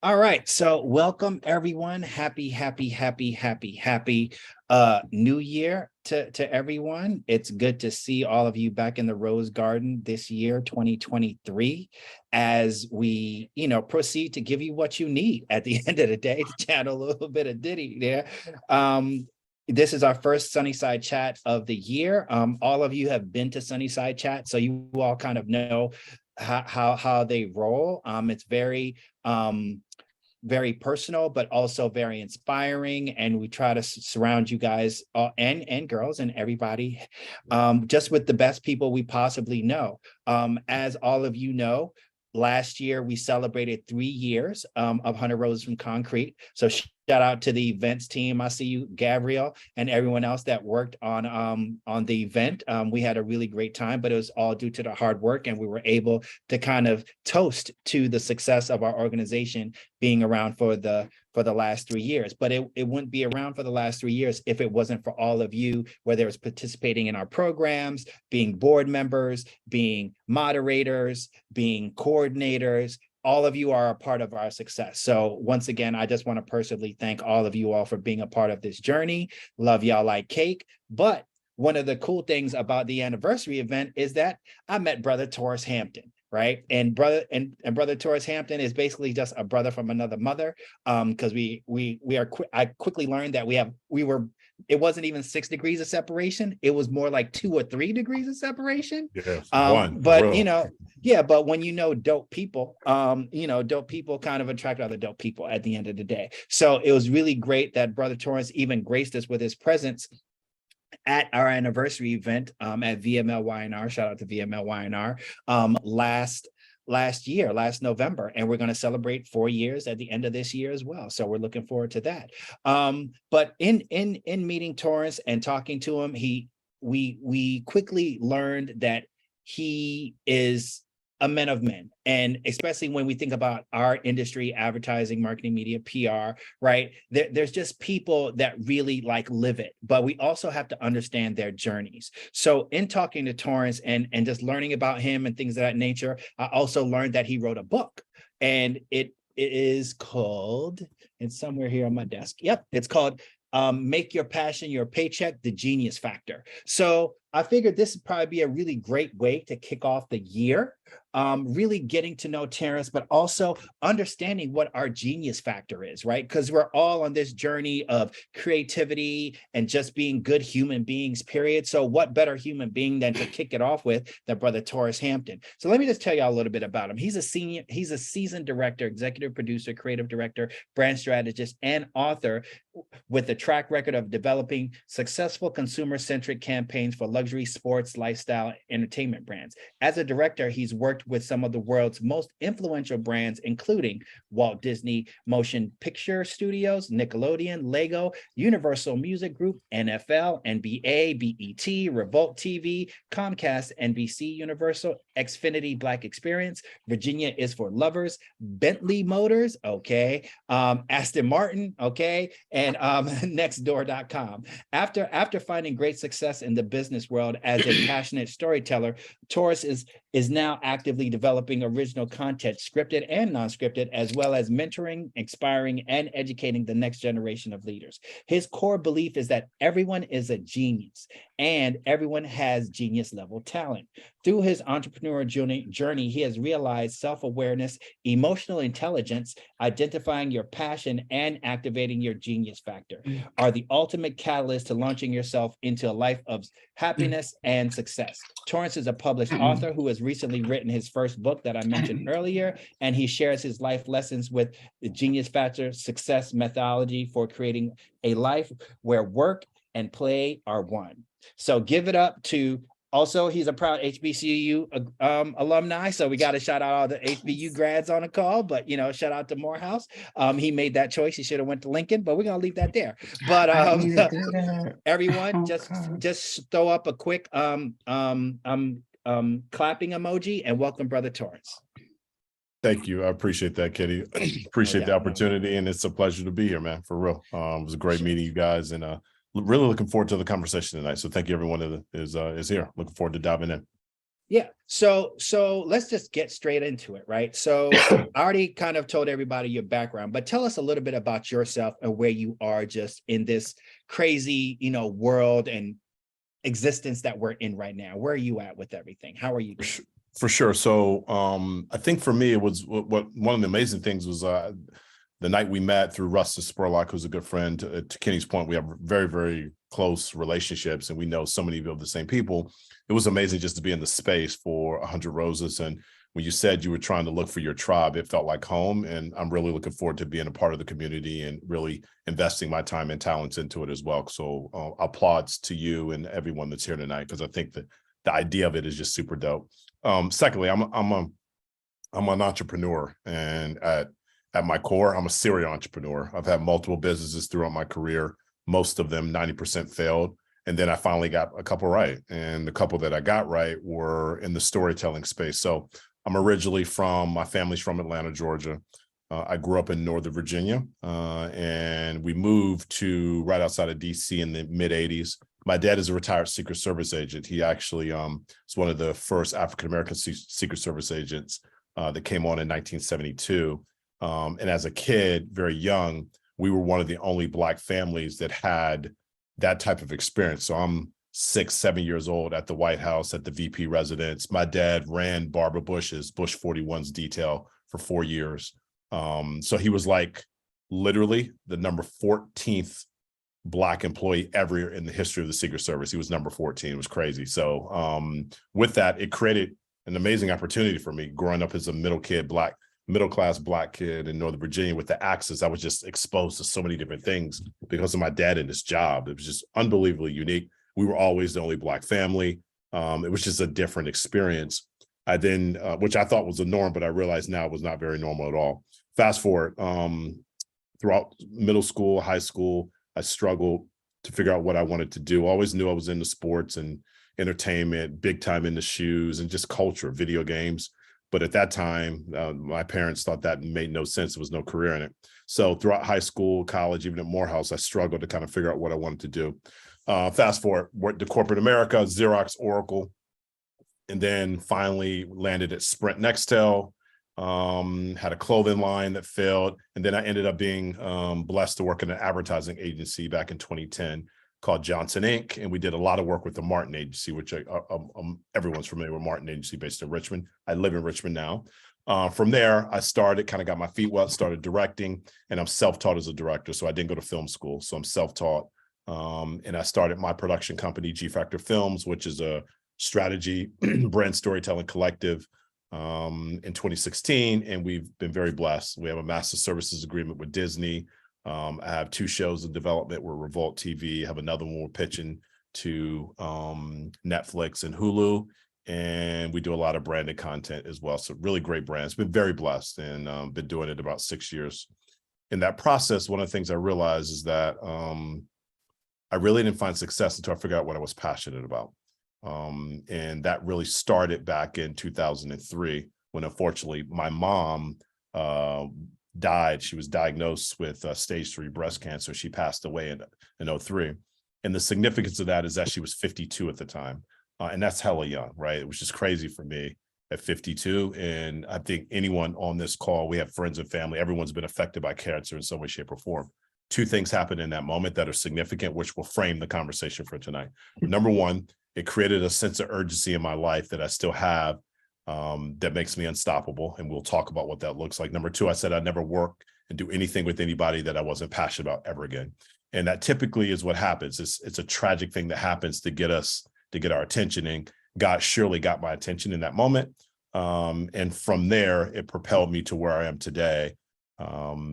All right. So welcome everyone. Happy new year to everyone. It's good to see all of you back in the Rose Garden this year, 2023, as we, proceed to give you what you need at the end of the day to channel a little bit of Diddy there. This is our first Sunnyside chat of the year. All of you have been to Sunnyside chat, so you all kind of know how they roll. It's very personal, but also very inspiring. And we try to surround you guys and girls and everybody just with the best people we possibly know. As all of you know, last year we celebrated 3 years of 100 Roses from Concrete. So shout out to the events team. I see you, Gabrielle, and everyone else that worked on the event. We had a really great time, but it was all due to the hard work, and we were able to kind of toast to the success of our organization being around for the last 3 years. But it wouldn't be around for the last 3 years if it wasn't for all of you, whether it's participating in our programs, being board members, being moderators, being coordinators. All of you are a part of our success. So once again, I just want to personally thank all of you all for being a part of this journey. Love y'all like cake. But one of the cool things about the anniversary event is that I met brother Torrance Hampton. Right. And brother Torrance Hampton is basically just a brother from another mother. Because I quickly learned that it wasn't even 6 degrees of separation. It was more like 2 or 3 degrees of separation. Yes, but but when dope people, dope people kind of attract other dope people at the end of the day. So it was really great that brother Torrance even graced us with his presence at our anniversary event at VMLYNR. Shout out to VMLYNR last November, and we're going to celebrate 4 years at the end of this year as well. So we're looking forward to that. But in meeting Torrance and talking to him, we quickly learned that he is a man of men. And especially when we think about our industry, advertising, marketing, media, PR, right? There's just people that really live it, but we also have to understand their journeys. So in talking to Torrance and just learning about him and things of that nature, I also learned that he wrote a book, and it is called, it's somewhere here on my desk. Yep, it's called Make Your Passion Your Paycheck, The Genius Factor. So I figured this would probably be a really great way to kick off the year, really getting to know Terrence, but also understanding what our genius factor is, right? Because we're all on this journey of creativity and just being good human beings, period. So what better human being than to kick it off with than brother Torrance Hampton? So let me just tell you all a little bit about him. He's a seasoned director, executive producer, creative director, brand strategist, and author with a track record of developing successful consumer-centric campaigns for luxury, sports, lifestyle, entertainment brands. As a director, he's worked with some of the world's most influential brands, including Walt Disney Motion Picture Studios, Nickelodeon, Lego, Universal Music Group, NFL, NBA, BET, Revolt TV, Comcast, NBC Universal, Xfinity Black Experience, Virginia is for Lovers, Bentley Motors, okay, Aston Martin, okay, and Nextdoor.com. After finding great success in the business world as a passionate storyteller, Torrance is now actively developing original content, scripted and non-scripted, as well as mentoring, inspiring, and educating the next generation of leaders. His core belief is that everyone is a genius and everyone has genius level talent. Through his entrepreneurial journey, he has realized self-awareness, emotional intelligence, identifying your passion, and activating your genius factor are the ultimate catalyst to launching yourself into a life of happiness and success. Torrance is a published author who has recently written his first book that I mentioned earlier, and he shares his life lessons with the Genius Factor success methodology for creating a life where work and play are one. So give it up to, also, he's a proud HBCU alumni, so we got to shout out all the HBU grads on the call, but, shout out to Morehouse. He made that choice. He should have went to Lincoln, but we're going to leave that there. But everyone, just throw up a quick clapping emoji and welcome brother Torrance. Thank you. I appreciate that, Kitty. Appreciate the opportunity, and it's a pleasure to be here, man, for real. It was a great meeting you guys, and really looking forward to the conversation tonight. So thank you, everyone that is here. Looking forward to diving in. Yeah. So let's just get straight into it, right? So I already kind of told everybody your background, but tell us a little bit about yourself and where you are just in this crazy, world and existence that we're in right now. Where are you at with everything? How are you doing? For sure. So I think for me, it was what one of the amazing things was the night we met through Rustis Spurlock, who's a good friend. To Kenny's point, we have very, very close relationships and we know so many of the same people. It was amazing just to be in the space for 100 Roses. And when you said you were trying to look for your tribe, it felt like home. And I'm really looking forward to being a part of the community and really investing my time and talents into it as well. So applauds to you and everyone that's here tonight, because I think that the idea of it is just super dope. Secondly, I'm an entrepreneur, and at my core, I'm a serial entrepreneur. I've had multiple businesses throughout my career, most of them 90% failed. And then I finally got a couple right. And the couple that I got right were in the storytelling space. So I'm originally my family's from Atlanta, Georgia. I grew up in Northern Virginia, and we moved to right outside of DC in the mid 80s. My dad is a retired Secret Service agent. He actually was one of the first African-American Secret Service agents that came on in 1972. And as a kid, very young, we were one of the only Black families that had that type of experience. So I'm 6, 7 years old at the White House at the VP residence. My dad ran Barbara Bush's Bush 41's detail for 4 years. So he was like literally the number 14th Black employee ever in the history of the Secret Service. He was number 14. It was crazy. So with that, it created an amazing opportunity for me growing up as a middle-class Black kid in Northern Virginia with the access. I was just exposed to so many different things because of my dad and his job. It was just unbelievably unique. We were always the only Black family. It was just a different experience. I then, which I thought was a norm, but I realized now it was not very normal at all. Fast forward, throughout middle school, high school, I struggled to figure out what I wanted to do. I always knew I was into sports and entertainment, big time into shoes and just culture, video games. But at that time, my parents thought that made no sense. There was no career in it. So throughout high school, college, even at Morehouse, I struggled to kind of figure out what I wanted to do. Fast forward, worked to corporate America, Xerox, Oracle, and then finally landed at Sprint Nextel, had a clothing line that failed. And then I ended up being blessed to work in an advertising agency back in 2010 called Johnson Inc. And we did a lot of work with the Martin Agency, which everyone's familiar with Martin Agency based in Richmond. I live in Richmond now. From there, I kind of got my feet wet, started directing, and I'm self-taught as a director. So I didn't go to film school. So I'm self-taught. And I started my production company, G Factor Films, which is a strategy brand storytelling collective in 2016. And we've been very blessed. We have a master services agreement with Disney. I have 2 shows in development. We're Revolt TV. I have another one we're pitching to Netflix and Hulu. And we do a lot of branded content as well. So really great brands. Been very blessed and been doing it about 6 years. In that process, one of the things I realized is that I really didn't find success until I figured out what I was passionate about. And that really started back in 2003 when unfortunately my mom died. She was diagnosed with stage 3 breast cancer. She passed away in 2003. And the significance of that is that she was 52 at the time. And that's hella young, right? It was just crazy for me at 52. And I think anyone on this call, we have friends and family, everyone's been affected by cancer in some way, shape, or form. 2 things happened in that moment that are significant, which will frame the conversation for tonight. Number one, it created a sense of urgency in my life that I still have that makes me unstoppable. And we'll talk about what that looks like. Number 2, I said I'd never work and do anything with anybody that I wasn't passionate about ever again. And that typically is what happens. It's a tragic thing that happens to get our attention. And God surely got my attention in that moment. And from there, it propelled me to where I am today.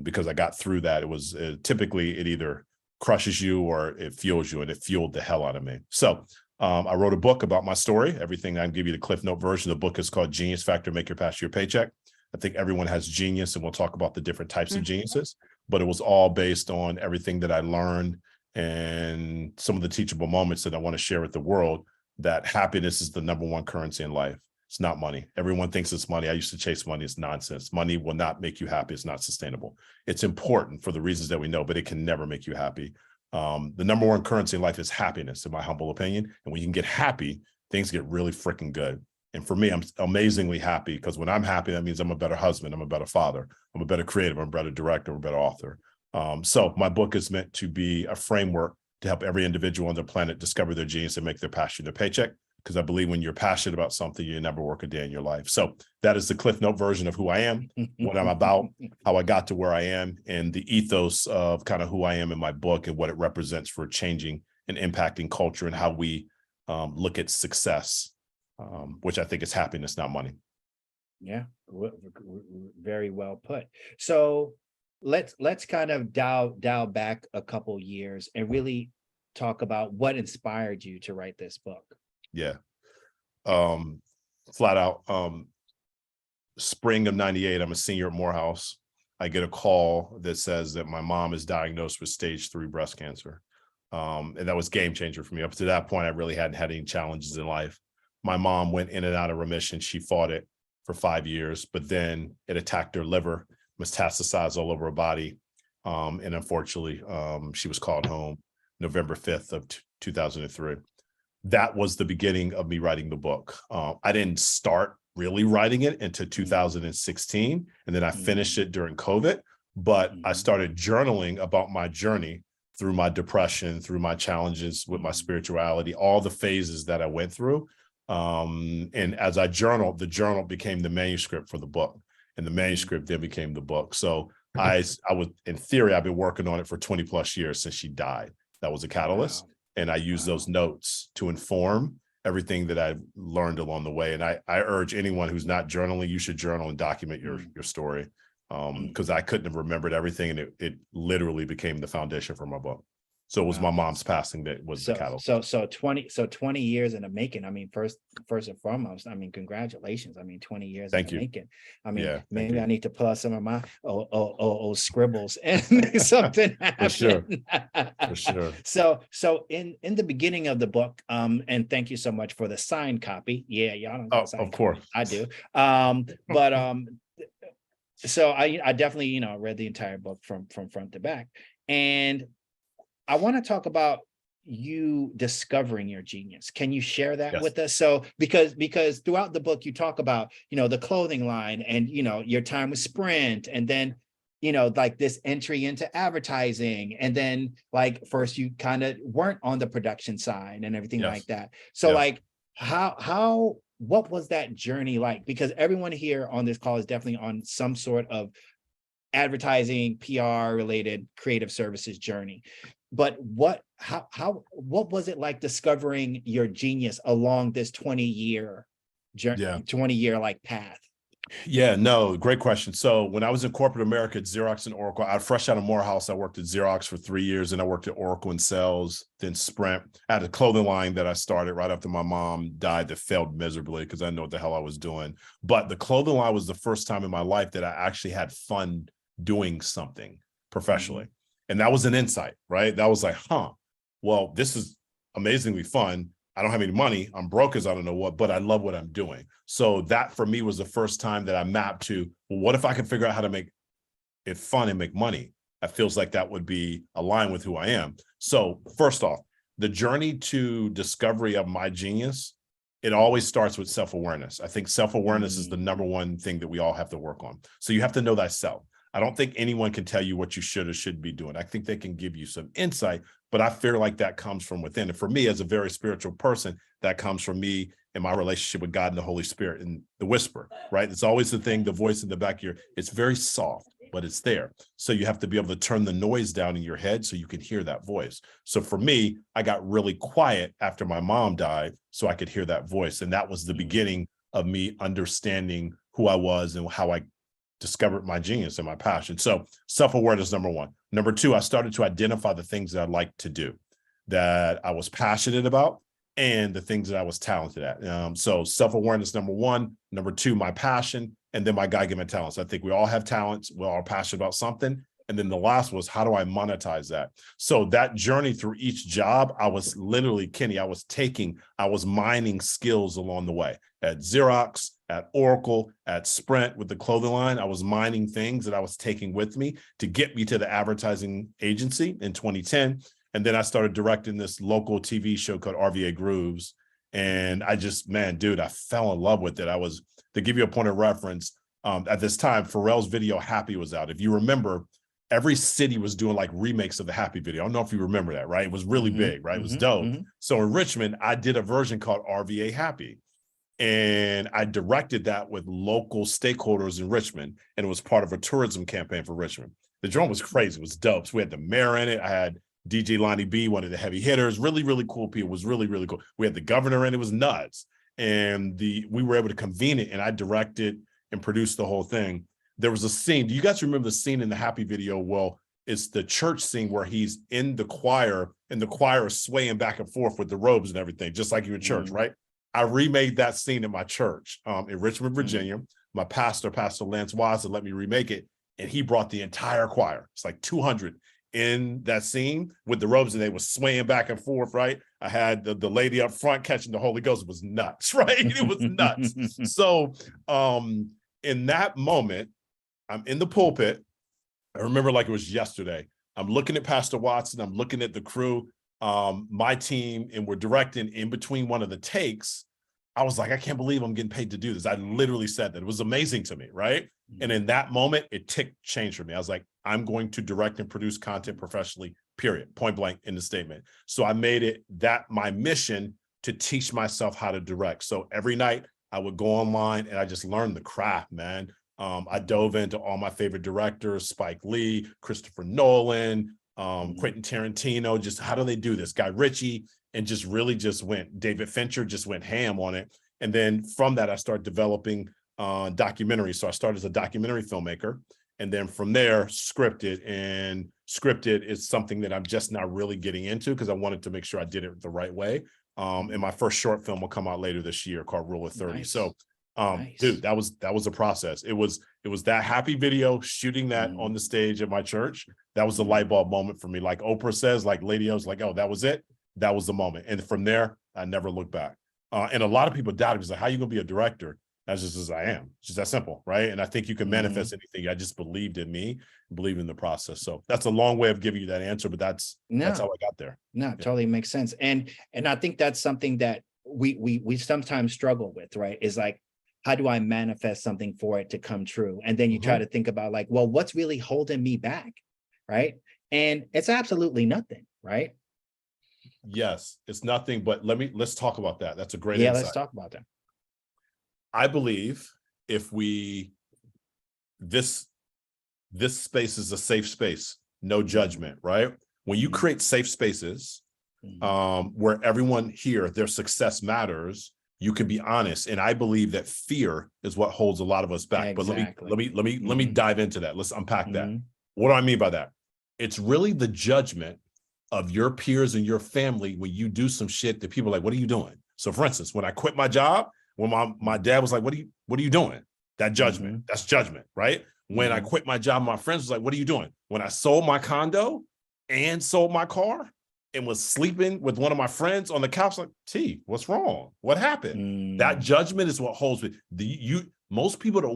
Because I got through that. It was typically it either crushes you or it fuels you, and it fueled the hell out of me. So I wrote a book about my story, everything. I can give you the Cliff Note version. The book is called Genius Factor, Make Your Past Your Paycheck. I think everyone has genius, and we'll talk about the different types of geniuses, but it was all based on everything that I learned and some of the teachable moments that I want to share with the world, that happiness is the number 1 currency in life. It's not money. Everyone thinks it's money. I used to chase money. It's nonsense. Money will not make you happy. It's not sustainable. It's important for the reasons that we know, but it can never make you happy. The number 1 currency in life is happiness, in my humble opinion. And when you can get happy, things get really freaking good. And for me, I'm amazingly happy, because when I'm happy, that means I'm a better husband, I'm a better father, I'm a better creative, I'm a better director, I'm a better author. So my book is meant to be a framework to help every individual on the planet discover their genius and make their passion their paycheck. Because I believe when you're passionate about something, you never work a day in your life. So that is the Cliff Note version of who I am, what I'm about, how I got to where I am, and the ethos of kind of who I am in my book and what it represents for changing and impacting culture and how we look at success, which I think is happiness, not money. Yeah, very well put. So let's kind of dial back a couple years and really talk about what inspired you to write this book. Yeah. Flat out, spring of '98, I'm a senior at Morehouse. I get a call that says that my mom is diagnosed with stage 3 breast cancer. And that was game changer for me. Up to that point, I really hadn't had any challenges in life. My mom went in and out of remission. She fought it for 5 years, but then it attacked her liver, metastasized all over her body. And unfortunately, she was called home November 5th of 2003. That was the beginning of me writing the book. I didn't start really writing it until 2016, and then I finished it during COVID. But I started journaling about my journey through my depression, through my challenges with my spirituality, all the phases that I went through. And as I journaled, the journal became the manuscript for the book, and the manuscript then became the book. So I was, in theory, I've been working on it for 20 plus years since she died. That was a catalyst. Wow. And I use those notes to inform everything that I've learned along the way. And I urge anyone who's not journaling, you should journal and document your story. Because I couldn't have remembered everything, and it literally became the foundation for my book. So it was my mom's passing that was the catalyst. So 20 years in the making. I mean, first and foremost, I mean, congratulations. I mean, 20 years in the making. I mean, maybe I need to pull out some of my old scribbles and make something happen. For sure. So in the beginning of the book, and thank you so much for the signed copy. Yeah, y'all don't get signed of course. Copy. I do. So I definitely, read the entire book from front to back. And I want to talk about you discovering your genius. Can you share that with us? So because throughout the book, you talk about, the clothing line and, your time with Sprint, and then, like this entry into advertising. And then like first you kind of weren't on the production side and everything like that. So like what was that journey like? Because everyone here on this call is definitely on some sort of advertising, PR related creative services journey. But what was it like discovering your genius along this 20-year journey, 20-year like path? Yeah, no, great question. So when I was in corporate America at Xerox and Oracle, I fresh out of Morehouse, I worked at Xerox for 3 years, and I worked at Oracle in sales, then Sprint. I had a clothing line that I started right after my mom died that failed miserably because I didn't know what the hell I was doing. But the clothing line was the first time in my life that I actually had fun doing something professionally. And that was an insight, right? That was like, well, this is amazingly fun. I don't have any money. I'm broke as I don't know what, but I love what I'm doing. So that for me was the first time that I mapped to, well, what if I can figure out how to make it fun and make money? That feels like that would be aligned with who I am. So first off, the journey to discovery of my genius, it always starts with self-awareness. I think self-awareness is the number one thing that we all have to work on. So you have to know thyself. I don't think anyone can tell you what you should or should be doing. I think they can give you some insight, but I feel like that comes from within. And for me, as a very spiritual person, that comes from me and my relationship with God and the Holy Spirit and the whisper, right? It's always the thing, the voice in the back of your, it's very soft, but it's there. So you have to be able to turn the noise down in your head so you can hear that voice. So for me, I got really quiet after my mom died so I could hear that voice. And that was the beginning of me understanding who I was and how I discovered my genius and my passion. So self-awareness, number one. Number two, I started to identify the things that I like to do, that I was passionate about, and the things that I was talented at. So self-awareness, number one. Number two, my passion, and then my God-given talents. I think we all have talents. We're all passionate about something. And then the last was, how do I monetize that? So that journey through each job, I was literally, Kenny, I was mining skills along the way. At Xerox, at Oracle, at Sprint with the clothing line, I was mining things that I was taking with me to get me to the advertising agency in 2010. And then I started directing this local TV show called RVA Grooves. And I just, man, dude, I fell in love with it. To give you a point of reference, at this time, Pharrell's video Happy was out. If you remember, every city was doing like remakes of the Happy video. I don't know if you remember that, right? It was really big, right? It was dope. So in Richmond, I did a version called RVA Happy. And I directed that with local stakeholders in Richmond. And it was part of a tourism campaign for Richmond. The drone was crazy. It was dope. So we had the mayor in it. I had DJ Lonnie B, one of the heavy hitters, really, really cool people. It was really, really cool. We had the governor in it. It was nuts. And we were able to convene it, and I directed and produced the whole thing. There was a scene. Do you guys remember the scene in the Happy video? Well, it's the church scene where he's in the choir, and the choir is swaying back and forth with the robes and everything, just like you're in church, right? I remade that scene in my church in Richmond, Virginia. My pastor, Pastor Lance Watson, let me remake it. And he brought the entire choir. It's like 200 in that scene with the robes, and they were swaying back and forth, right? I had the lady up front catching the Holy Ghost. It was nuts, right? It was nuts. So in that moment, I'm in the pulpit. I remember like it was yesterday. I'm looking at Pastor Watson. I'm looking at the crew, my team, and we're directing. In between one of the takes, I was like, I can't believe I'm getting paid to do this. I literally said that. It was amazing to me, right? And in that moment, it changed for me. I was like, I'm going to direct and produce content professionally, period, point blank in the statement. So I made it that my mission to teach myself how to direct. So every night I would go online and I just learned the craft, man. I dove into all my favorite directors, Spike Lee, Christopher Nolan, Quentin Tarantino, just how do they do this? Guy Ritchie, and just really just went, David Fincher just went ham on it. And then from that, I started developing documentaries. So I started as a documentary filmmaker. And then from there, scripted. And scripted is something that I'm just now really getting into because I wanted to make sure I did it the right way. And my first short film will come out later this year called Rule of 30. Nice. So dude, that was a process. It was that Happy video, shooting that on the stage at my church. That was the light bulb moment for me. Like Oprah says, like Lady O's like, oh, that was it. That was the moment. And from there, I never looked back. And a lot of people doubted me. Like, how are you gonna be a director? That's just as I am. It's just that simple, right? And I think you can manifest anything. I just believed in me, believed in the process. So that's a long way of giving you that answer, but that's how I got there. No, it totally makes sense. And I think that's something that we sometimes struggle with, right? Is like, how do I manifest something for it to come true? And then you try to think about like, well, what's really holding me back, right? And it's absolutely nothing, right? Yes, it's nothing, but let's talk about that. That's a great insight. Let's talk about that. I believe if this space is a safe space, no judgment, right? When you create safe spaces where everyone here, their success matters, you can be honest. And I believe that fear is what holds a lot of us back. Exactly. But let me dive into that. Let's unpack that. What do I mean by that? It's really the judgment of your peers and your family when you do some shit that people are like, what are you doing? So for instance, when I quit my job, when my dad was like, what are you doing? That judgment, that's judgment, right? When I quit my job, my friends was like, what are you doing? When I sold my condo and sold my car and was sleeping with one of my friends on the couch, like, T, what's wrong? What happened? That judgment is what holds me. Most people don't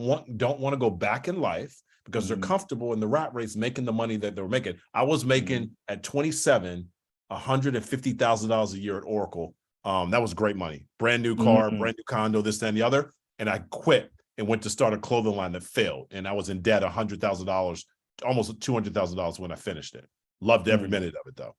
want to go back in life because they're comfortable in the rat race making the money that they were making. I was making at 27, $150,000 a year at Oracle. That was great money. Brand new car, brand new condo, this, that, and the other. And I quit and went to start a clothing line that failed. And I was in debt $100,000, almost $200,000 when I finished it. Loved every minute of it though.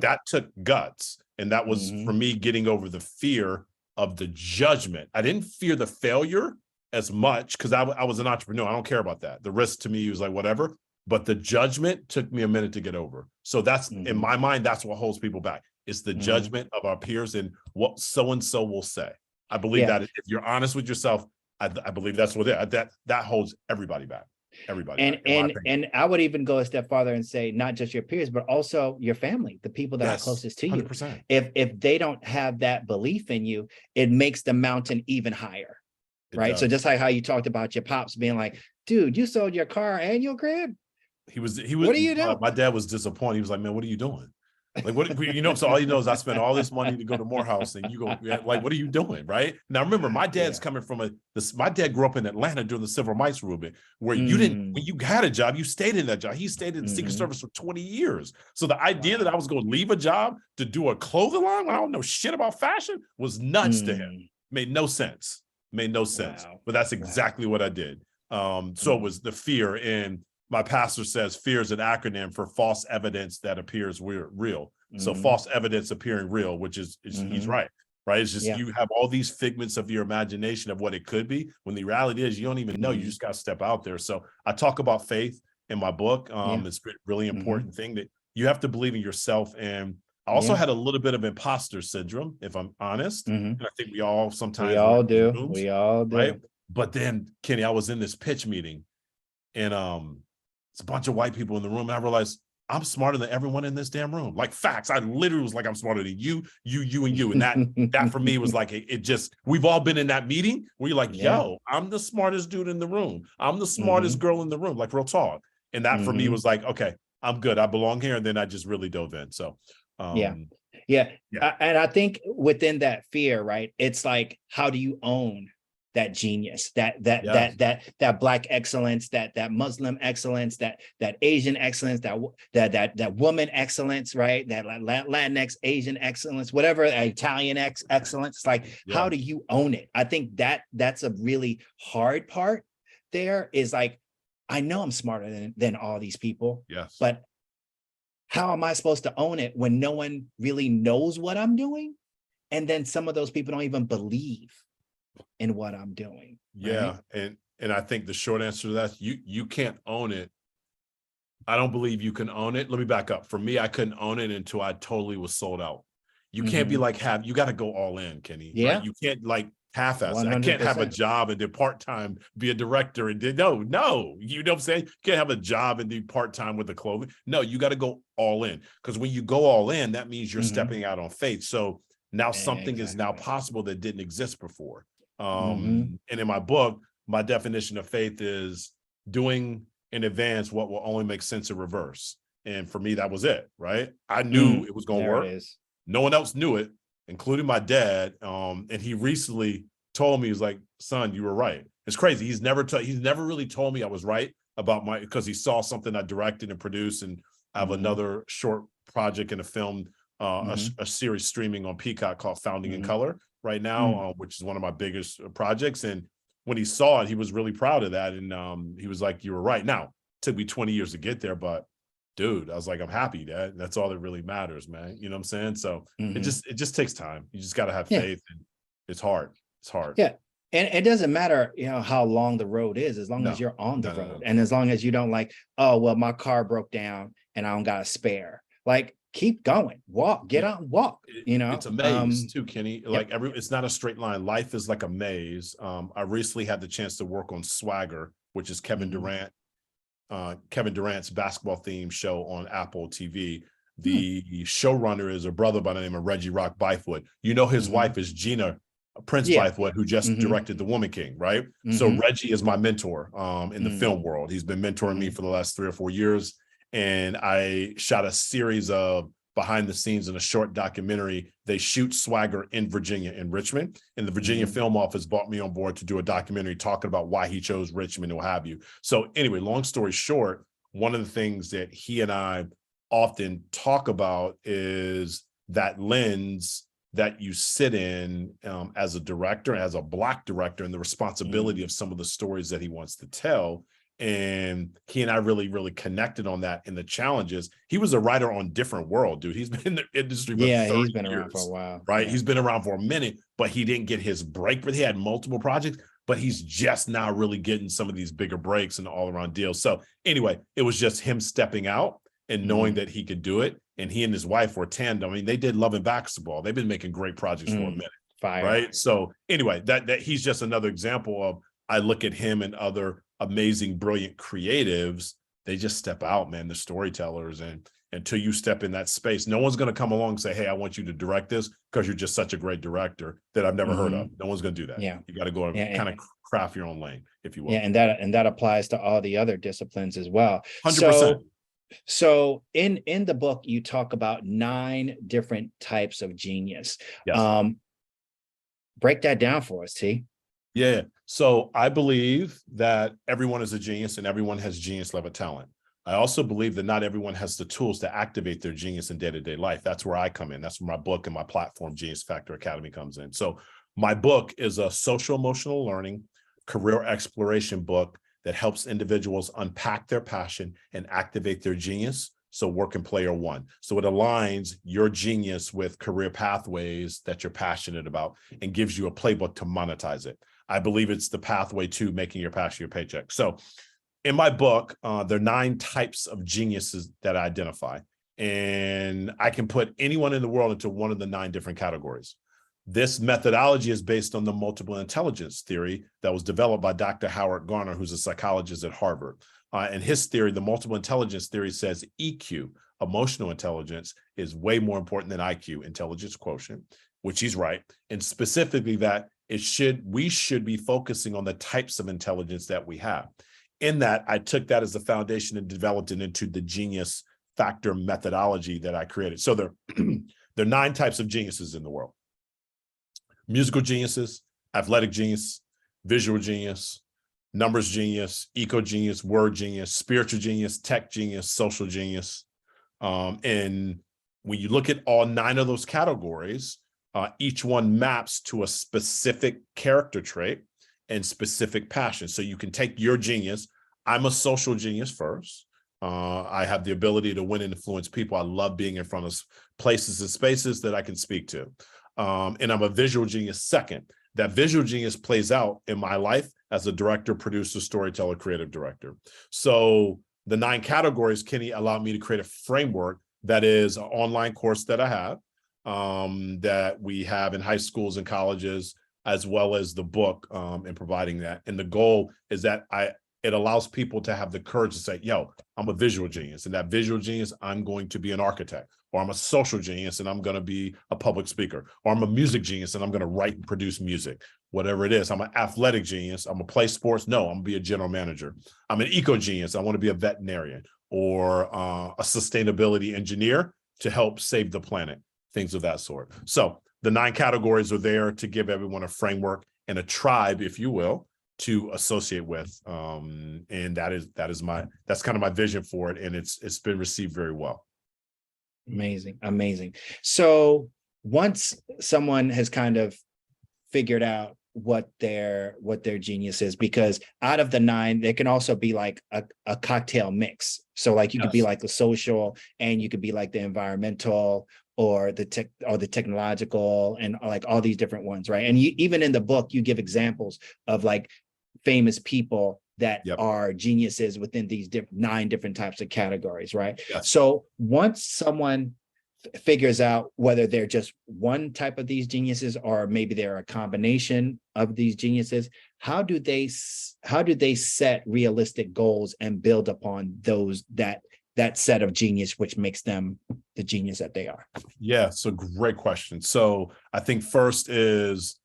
That took guts. And that was for me getting over the fear of the judgment. I didn't fear the failure as much because I was an entrepreneur. I don't care about that. The risk to me was like, whatever. But the judgment took me a minute to get over. So that's in my mind, that's what holds people back. It's the judgment of our peers and what so-and-so will say. I believe that if you're honest with yourself, I believe that's what that holds everybody back. Everybody. And I would even go a step farther and say, not just your peers, but also your family, the people that are closest to you. 100%. If they don't have that belief in you, it makes the mountain even higher. Right. So just like how you talked about your pops being like, dude, you sold your car and your crib. He was, what are you doing? My dad was disappointed. He was like, man, what are you doing? Like, what, so all you know is I spent all this money to go to Morehouse, and you go, yeah, like, what are you doing? Right now, remember, my dad's coming from my dad grew up in Atlanta during the civil rights movement, where you didn't, when you had a job, you stayed in that job. He stayed in the Secret Service for 20 years. So the idea that I was going to leave a job to do a clothing line when I don't know shit about fashion was nuts to him. Made no sense. But that's exactly what I did. So it was the fear, and my pastor says fear is an acronym for false evidence that appears real. So false evidence appearing real, which is he's right. It's just you have all these figments of your imagination of what it could be, when the reality is you don't even know. You just got to step out there. So I talk about faith in my book. It's a really important thing that you have to believe in yourself. And I also had a little bit of imposter syndrome, if I'm honest. And I think we all sometimes do. We all do. Right? But then, Kenny, I was in this pitch meeting, and it's a bunch of white people in the room, and I realized I'm smarter than everyone in this damn room. Like, facts. I literally was like, I'm smarter than you, and you. And that for me was like, it just, we've all been in that meeting where you're like, yo, I'm the smartest dude in the room. I'm the smartest girl in the room, like, real talk. And that for me was like, okay, I'm good. I belong here. And then I just really dove in. So, And I think within that fear, right, it's like, how do you own that genius, that Black excellence, that Muslim excellence, that Asian excellence, that woman excellence, right? That Latinx Asian excellence, whatever, Italian excellence. Like, how do you own it? I think that's a really hard part. There is like, I know I'm smarter than all these people, but how am I supposed to own it when no one really knows what I'm doing? And then some of those people don't even believe in what I'm doing. Right? And I think the short answer to that, you can't own it. I don't believe you can own it. Let me back up. For me, I couldn't own it until I totally was sold out. You can't be like, you got to go all in, Kenny. Right? You can't like half-ass. I can't have a job and do part-time, be a director and do no, you know what I'm saying? You can't have a job and do part-time with the clothing. No, you got to go all in, because when you go all in, that means you're stepping out on faith. So now something is now possible that didn't exist before. And in my book, my definition of faith is doing in advance what will only make sense in reverse. And for me, that was it, right? I knew it was going to work. No one else knew it, including my dad. And he recently told me, he was like, son, you were right. It's crazy. He's never really told me I was right about because he saw something I directed and produced. And I have another short project in a film, a series streaming on Peacock called Founding in Color right now, which is one of my biggest projects. And when he saw it, he was really proud of that. And he was like, you were right. Now, it took me 20 years to get there, but dude, I was like, I'm happy. That's all that really matters, man. You know what I'm saying? So it just takes time. You just got to have faith, and it's hard. It's hard. Yeah. And it doesn't matter, how long the road is, as long as you're on the road. And as long as you don't like, oh, well, my car broke down and I don't got a spare. Like, keep going, walk, get out and walk, It's a maze too, Kenny. Like it's not a straight line. Life is like a maze. I recently had the chance to work on Swagger, which is Kevin Durant's basketball themed show on Apple TV. The showrunner is a brother by the name of Reggie Rock Bythewood. His wife is Gina Prince Bythewood, who just directed The Woman King, right? So Reggie is my mentor in the film world. He's been mentoring me for the last 3 or 4 years. And I shot a series of behind the scenes in a short documentary. They shoot Swagger in Virginia, in Richmond. And the Virginia Film Office brought me on board to do a documentary talking about why he chose Richmond and what have you. So anyway, long story short, one of the things that he and I often talk about is that lens that you sit in as a director, as a Black director, and the responsibility of some of the stories that he wants to tell. And he and I really, really connected on that. And the challenges, he was a writer on Different World, dude. He's been in the industry for 30 he's been years, around for a while, right? He's been around for a minute, but he didn't get his break. But he had multiple projects, but he's just now really getting some of these bigger breaks and all around deals. So anyway, it was just him stepping out and knowing that he could do it. And he and his wife were tandem. I mean, they did Love and Basketball. They've been making great projects for a minute, right? So anyway, that he's just another example of, I look at him and other amazing, brilliant creatives. They just step out, man, the storytellers. And until you step in that space, no one's going to come along and say, hey, I want you to direct this because you're just such a great director that I've never heard of. No one's going to do that. You got to go and kind of craft your own lane, if you will. And that applies to all the other disciplines as well. 100%. So in the book, you talk about 9 different types of genius. Yes. Break that down for us, T. Yeah. So I believe that everyone is a genius and everyone has genius level talent. I also believe that not everyone has the tools to activate their genius in day-to-day life. That's where I come in. That's where my book and my platform, Genius Factor Academy, comes in. So my book is a social emotional learning, career exploration book that helps individuals unpack their passion and activate their genius. So work and play are one. So it aligns your genius with career pathways that you're passionate about and gives you a playbook to monetize it. I believe it's the pathway to making your passion your paycheck. So in my book, there are 9 types of geniuses that I identify, and I can put anyone in the world into one of the 9 different categories. This methodology is based on the multiple intelligence theory that was developed by Dr. Howard Gardner, who's a psychologist at Harvard. And his theory, the multiple intelligence theory, says EQ, emotional intelligence, is way more important than IQ, intelligence quotient, which he's right. And specifically that we should be focusing on the types of intelligence that we have. In that, I took that as the foundation and developed it into the Genius Factor methodology that I created. So there are 9 types of geniuses in the world: musical geniuses, athletic genius, visual genius, numbers genius, eco genius, word genius, spiritual genius, tech genius, social genius. And when you look at all 9 of those categories, each one maps to a specific character trait and specific passion. So you can take your genius. I'm a social genius first. I have the ability to win and influence people. I love being in front of places and spaces that I can speak to. And I'm a visual genius second. That visual genius plays out in my life as a director, producer, storyteller, creative director. So the 9 categories, Kenny, allowed me to create a framework that is an online course that I have, that we have in high schools and colleges, as well as the book, in providing that. And the goal is that it allows people to have the courage to say, yo, I'm a visual genius, and that visual genius, I'm going to be an architect, or I'm a social genius and I'm going to be a public speaker, or I'm a music genius and I'm going to write and produce music, whatever it is. I'm an athletic genius. I'm going to play sports. No, I'm going to be a general manager. I'm an eco genius. I want to be a veterinarian, or a sustainability engineer to help save the planet, things of that sort. So the 9 categories are there to give everyone a framework and a tribe, if you will, to associate with. And that's kind of my vision for it. And it's been received very well. Amazing. Amazing. So once someone has kind of figured out what their genius is, because out of the 9, there can also be like a cocktail mix. So like you could be like the social, and you could be like the environmental, or the technological, and like all these different ones, right? And you, even in the book, you give examples of like famous people that are geniuses within these 9 different types of categories, right? Yes. So once someone figures out whether they're just one type of these geniuses, or maybe they're a combination of these geniuses, how do they set realistic goals and build upon that set of genius, which makes them the genius that they are? Yeah, so great question. So I think first is,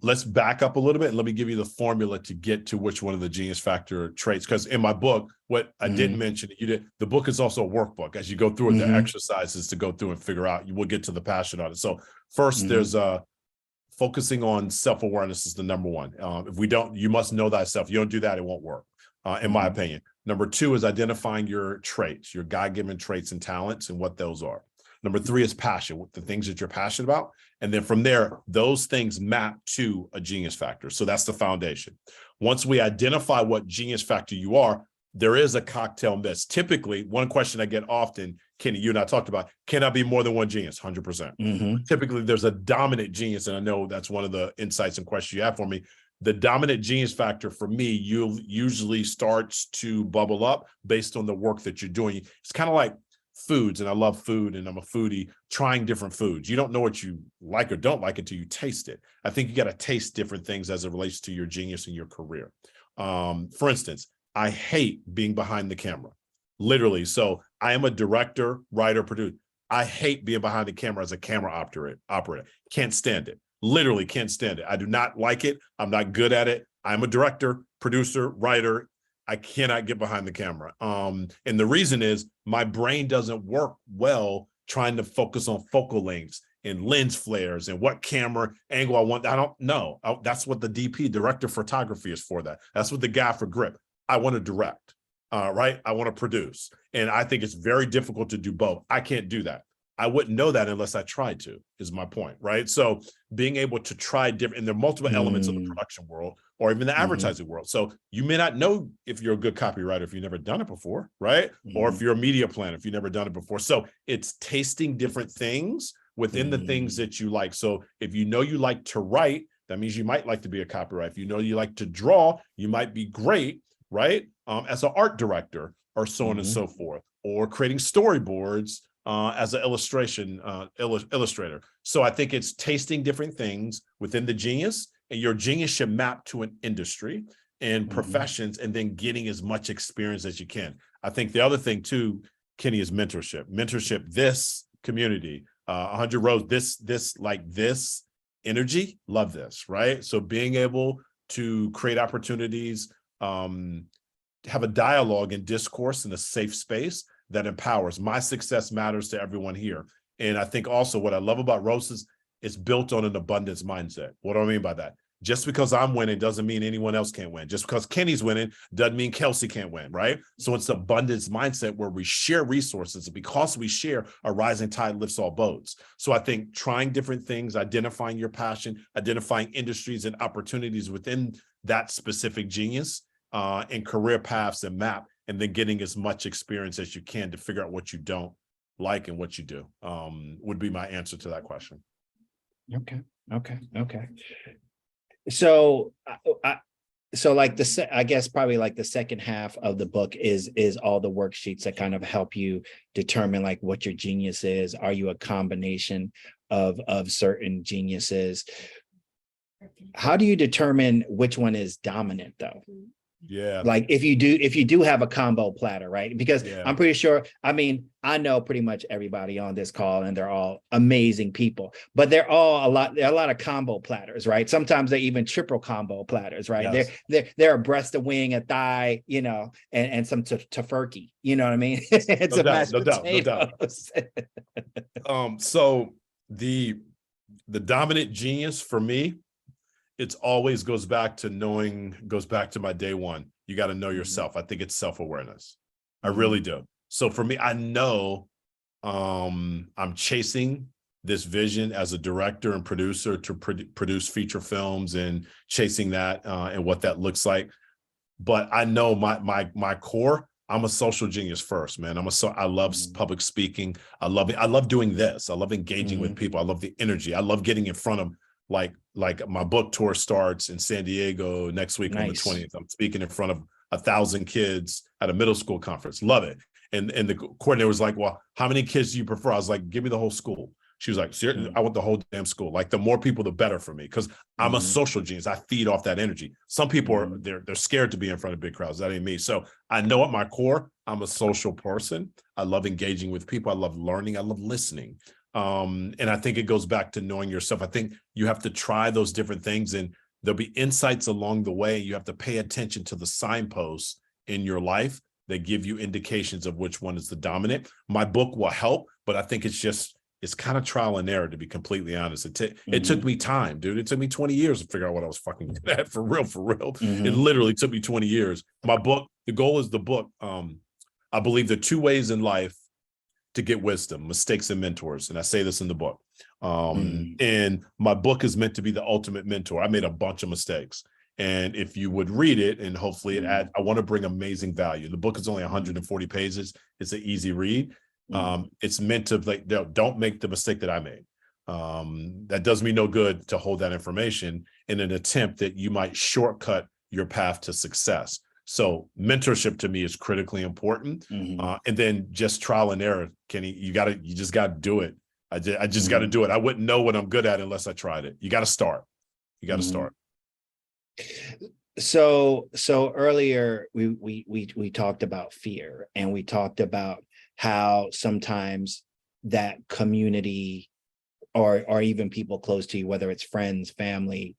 let's back up a little bit and let me give you the formula to get to which one of the genius factor traits. Because in my book, what I didn't mention, the book is also a workbook. As you go through it, the exercises to go through and figure out, you will get to the passion on it. So first, there's focusing on self-awareness is the number one. If we don't, you must know thyself. You don't do that, it won't work, in my opinion. Number 2 is identifying your traits, your God-given traits and talents, and what those are. Number 3 is passion, the things that you're passionate about. And then from there, those things map to a genius factor. So that's the foundation. Once we identify what genius factor you are, there is a cocktail mix. Typically, one question I get often, Kenny, you and I talked about, can I be more than one genius? 100%. Typically, there's a dominant genius. And I know that's one of the insights and questions you have for me. The dominant genius factor for me, usually starts to bubble up based on the work that you're doing. It's kind of like foods, and I love food, and I'm a foodie, trying different foods. You don't know what you like or don't like until you taste it. I think you got to taste different things as it relates to your genius and your career. For instance, I hate being behind the camera, literally. So I am a director, writer, producer. I hate being behind the camera as a camera operator. Can't stand it. Literally can't stand it. I do not like it. I'm not good at it. I'm a director, producer, writer, I cannot get behind the camera. And the reason is my brain doesn't work well trying to focus on focal lengths and lens flares and what camera angle I want. I don't know. That's what the DP, director of photography, is for. That's what the guy for grip. I want to direct, right? I want to produce. And I think it's very difficult to do both. I can't do that. I wouldn't know that unless I tried to, is my point, right? So being able to try different, and there are multiple elements of the production world or even the advertising world. So you may not know if you're a good copywriter if you've never done it before, right? Or if you're a media planner, if you've never done it before. So it's tasting different things within the things that you like. So if you know you like to write, that means you might like to be a copywriter. If you know you like to draw, you might be great, right? As an art director or so on and so forth, or creating storyboards as an illustrator. So I think it's tasting different things within the genius, and your genius should map to an industry and professions, and then getting as much experience as you can. I think the other thing too, Kenny, is mentorship. This community, 100 Rows, this energy, love this, right? So being able to create opportunities, have a dialogue and discourse in a safe space that empowers. My success matters to everyone here. And I think also what I love about Rose is it's built on an abundance mindset. What do I mean by that? Just because I'm winning doesn't mean anyone else can't win. Just because Kenny's winning doesn't mean Kelsey can't win, right? So it's abundance mindset where we share resources. And because we share, a rising tide lifts all boats. So I think trying different things, identifying your passion, identifying industries and opportunities within that specific genius and career paths and map, and then getting as much experience as you can to figure out what you don't like and what you do, would be my answer to that question. Okay. So, like I guess probably like the second half of the book is all the worksheets that kind of help you determine like what your genius is. Are you a combination of certain geniuses? How do you determine which one is dominant though? Yeah. Like if you do have a combo platter, right? Because I'm pretty sure, I mean, I know pretty much everybody on this call and they're all amazing people, but they're all there are a lot of combo platters, right? Sometimes they're even triple combo platters, right? Yes. They're a breast, a wing, a thigh, you know, and some tofurkey, you know what I mean? It's no doubt. So the dominant genius for me, it's always goes back to my day one. You got to know yourself. I think it's self-awareness. I really do. So for me, I know I'm chasing this vision as a director and producer to produce feature films and chasing that and what that looks like. But I know my core, I'm a social genius first, man. I love public speaking. I love doing this. I love engaging with people. I love the energy. I love getting in front of like my book tour starts in San Diego next week on the 20th. I'm speaking in front of 1,000 kids at a middle school conference. Love it. And the coordinator was like, well, how many kids do you prefer? I was like, give me the whole school. She was like, I want the whole damn school. Like the more people, the better for me. Cause I'm a social genius. I feed off that energy. Some people are, they're scared to be in front of big crowds. That ain't me. So I know at my core, I'm a social person. I love engaging with people. I love learning. I love listening. And I think it goes back to knowing yourself. I think you have to try those different things and there'll be insights along the way. You have to pay attention to the signposts in your life that give you indications of which one is the dominant. My book will help, but I think it's kind of trial and error, to be completely honest. It took me time, dude. It took me 20 years to figure out what I was fucking good at, for real. It literally took me 20 years. My book, the goal is the book. I believe there are 2 ways in life to get wisdom: mistakes and mentors. And I say this in the book. And my book is meant to be the ultimate mentor. I made a bunch of mistakes. And if you would read it, and hopefully it adds, I want to bring amazing value. The book is only 140 pages. It's an easy read. It's meant to, like, don't make the mistake that I made. That does me no good to hold that information in an attempt that you might shortcut your path to success. So mentorship to me is critically important. And then just trial and error, Kenny, you just got to do it. I just got to do it. I wouldn't know what I'm good at unless I tried it. You got to start. Start. So earlier we talked about fear, and we talked about how sometimes that community or even people close to you, whether it's friends, family,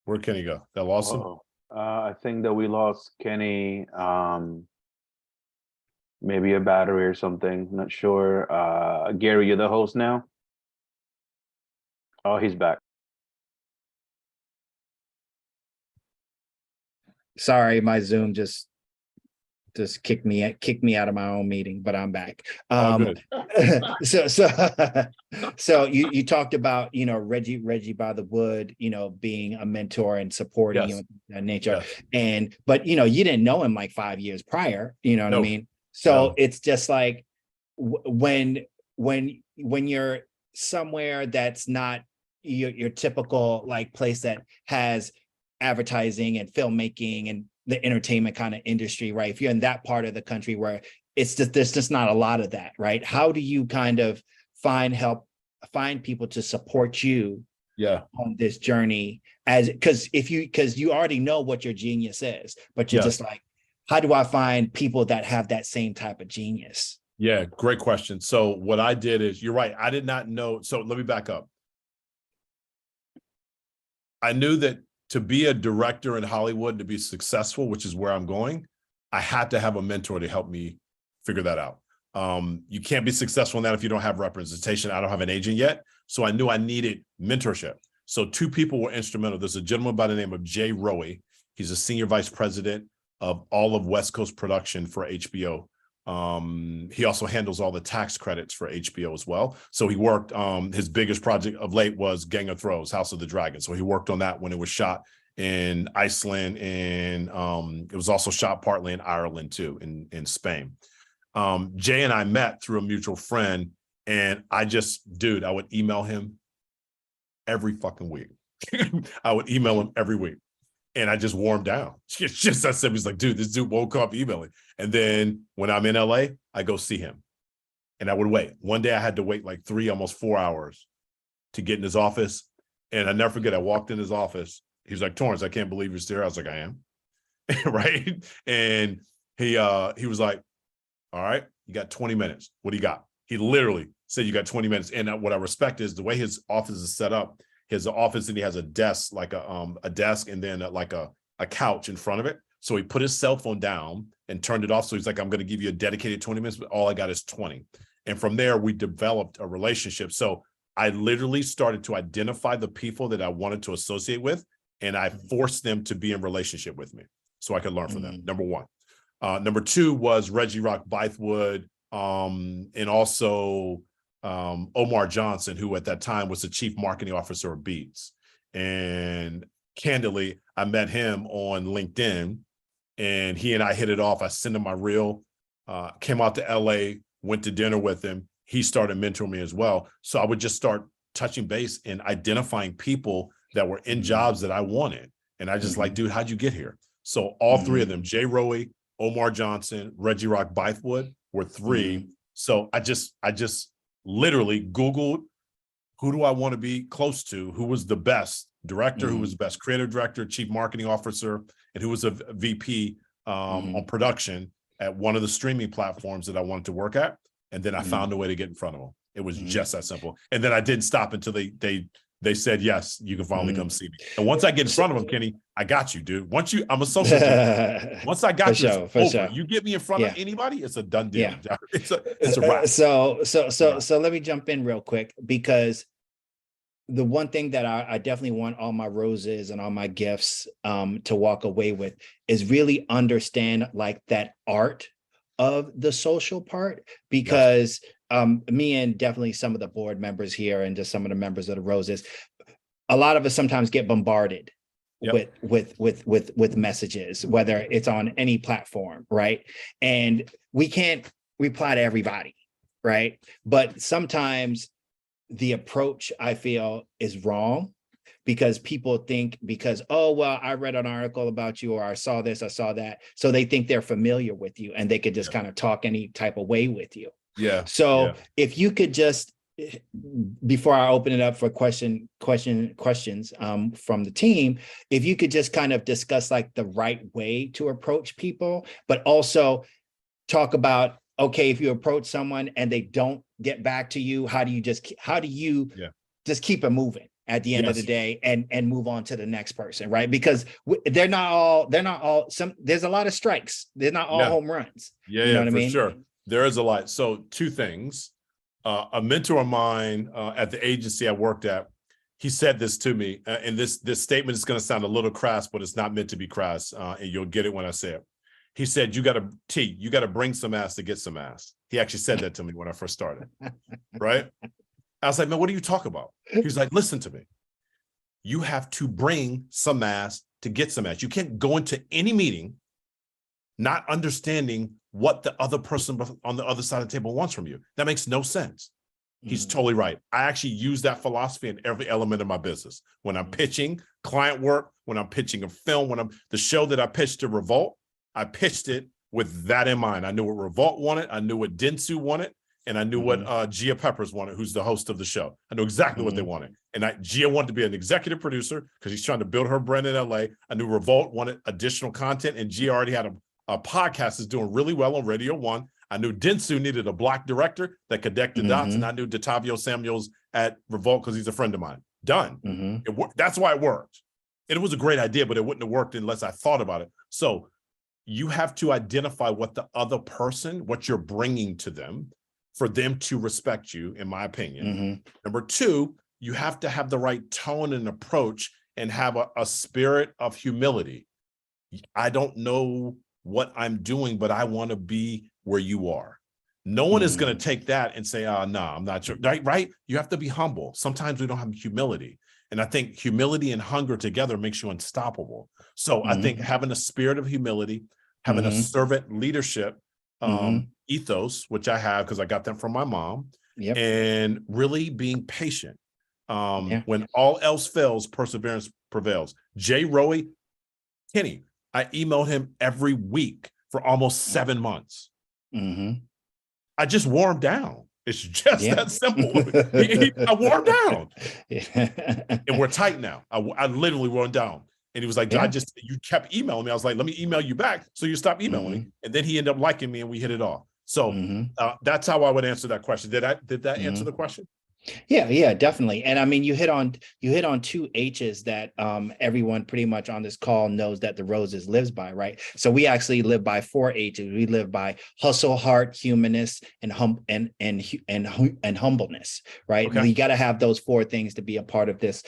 Where'd Kenny go? That lost him? Oh, I think that we lost Kenny. Maybe a battery or something. Not sure. Gary, you're the host now. Oh, he's back. Sorry, my Zoom just kicked me out of my own meeting, but I'm back. All good. So you talked about, you know, Reggie by the Wood, you know, being a mentor and supporting you in that nature. Yes. But you know, you didn't know him like 5 years prior, you know what I No. mean? So No. it's just like when you're somewhere that's not your typical like place that has advertising and filmmaking and the entertainment kind of industry, right? If you're in that part of the country where it's just, there's just not a lot of that, right? How do you kind of find people to support you on this journey? Because you already know what your genius is, but you're just like, how do I find people that have that same type of genius? Yeah, great question. So what I did is, you're right, I did not know. So let me back up. I knew that to be a director in Hollywood, to be successful, which is where I'm going, I had to have a mentor to help me figure that out. You can't be successful in that if you don't have representation. I don't have an agent yet. So I knew I needed mentorship. So 2 people were instrumental. There's a gentleman by the name of Jay Rowe. He's a senior vice president of all of West Coast production for HBO. He also handles all the tax credits for HBO as well. So he worked, his biggest project of late was Gang of Thrones, House of the Dragon. So he worked on that when it was shot in Iceland, and it was also shot partly in Ireland too, in Spain. Jay and I met through a mutual friend, and I would email him every fucking week. I would email him every week. And I just wore him down. It's just that simple. He's like, dude, this dude won't come emailing. And then when I'm in LA, I go see him. And I would wait. One day I had to wait like 3, almost 4 hours to get in his office. And I never forget, I walked in his office. He was like, Torrance, I can't believe you're still here. I was like, I am. Right. And he was like, all right, you got 20 minutes. What do you got? He literally said, you got 20 minutes. And what I respect is the way his office is set up. His office, and he has a desk, like a desk, and then like a couch in front of it. So he put his cell phone down and turned it off. So he's like, I'm going to give you a dedicated 20 minutes, but all I got is 20. And from there, we developed a relationship. So I literally started to identify the people that I wanted to associate with, and I forced them to be in relationship with me so I could learn from them. Number 1. Number 2 was Reggie Rock Bythewood, and also Omar Johnson, who at that time was the chief marketing officer of Beats. And candidly, I met him on LinkedIn, and he and I hit it off. I sent him my reel, came out to LA, went to dinner with him. He started mentoring me as well. So I would just start touching base and identifying people that were in jobs that I wanted. And I just like, dude, how'd you get here? So all 3 of them, Jay Rowe, Omar Johnson, Reggie Rock Bythewood, were 3. So I just literally Googled, who do I want to be close to? Who was the best director? Who was the best creative director, chief marketing officer, and who was a VP on production at one of the streaming platforms that I wanted to work at. And then I found a way to get in front of them. It was just that simple. And then I didn't stop until they said, yes, you can finally come see me. And once I get in front of them, Kenny, I got you, dude. I'm a social dude. Once I got you, it's over. Sure. You get me in front of anybody, it's a done deal. Yeah. It's a wrap. So let me jump in real quick, because the one thing that I definitely want all my roses and all my gifts to walk away with is really understand like that art of the social part, because me and definitely some of the board members here and just some of the members of the Roses, a lot of us sometimes get bombarded with messages, whether it's on any platform, right? And we can't reply to everybody, right? But sometimes the approach, I feel, is wrong, because people think, oh, well, I read an article about you, or I saw this, I saw that. So they think they're familiar with you and they could just kind of talk any type of way with you. Yeah. So if you could just, before I open it up for questions from the team, if you could just kind of discuss like the right way to approach people, but also talk about, okay, if you approach someone and they don't get back to you, how do you just keep it moving? at the end of the Yes. day and move on to the next person, right? Because they're not all there's a lot of strikes. They're not all Yeah. home runs. Yeah, You know what I for mean? sure. There is a lot. So two things. A mentor of mine at the agency I worked at, he said this to me, and this statement is going to sound a little crass, but it's not meant to be crass, and you'll get it when I say it. He said, you got to bring some ass to get some ass. He actually said that to me when I first started, right? I was like, man, what are you talking about? He's like, listen to me. You have to bring some ass to get some ass. You can't go into any meeting not understanding what the other person on the other side of the table wants from you. That makes no sense. He's totally right. I actually use that philosophy in every element of my business. When I'm pitching client work, when I'm pitching a film, the show that I pitched to Revolt, I pitched it with that in mind. I knew what Revolt wanted. I knew what Dentsu wanted. And I knew what Gia Peppers wanted, who's the host of the show. I knew exactly what they wanted. And Gia wanted to be an executive producer because she's trying to build her brand in LA. I knew Revolt wanted additional content, and Gia already had a podcast that's doing really well on Radio 1. I knew Dentsu needed a Black director that could connect the dots, and I knew Datavio Samuels at Revolt because he's a friend of mine. Done. That's why it worked. And it was a great idea, but it wouldn't have worked unless I thought about it. So you have to identify what the other person, what you're bringing to them for them to respect you, in my opinion. Number two, you have to have the right tone and approach and have a spirit of humility. I don't know what I'm doing, but I want to be where you are. No one is going to take that and say, oh, no, I'm not sure. Right? You have to be humble. Sometimes we don't have humility. And I think humility and hunger together makes you unstoppable. So I think having a spirit of humility, having a servant leadership ethos, which I have because I got them from my mom, and really being patient. When all else fails, perseverance prevails. Jay Rowe, Kenny, I emailed him every week for almost 7 months. I just wore him down. It's just that simple. I wore him down. And we're tight now. I literally wore him down. And he was like, you kept emailing me. I was like, let me email you back so you stop emailing me. And then he ended up liking me and we hit it off. So that's how I would answer that question. Did that answer the question? Yeah, definitely. And I mean, you hit on two H's that everyone pretty much on this call knows that the Roses lives by, right? So we actually live by 4 H's. We live by hustle, heart, humanness, and humbleness, right? Okay. You got to have those 4 things to be a part of this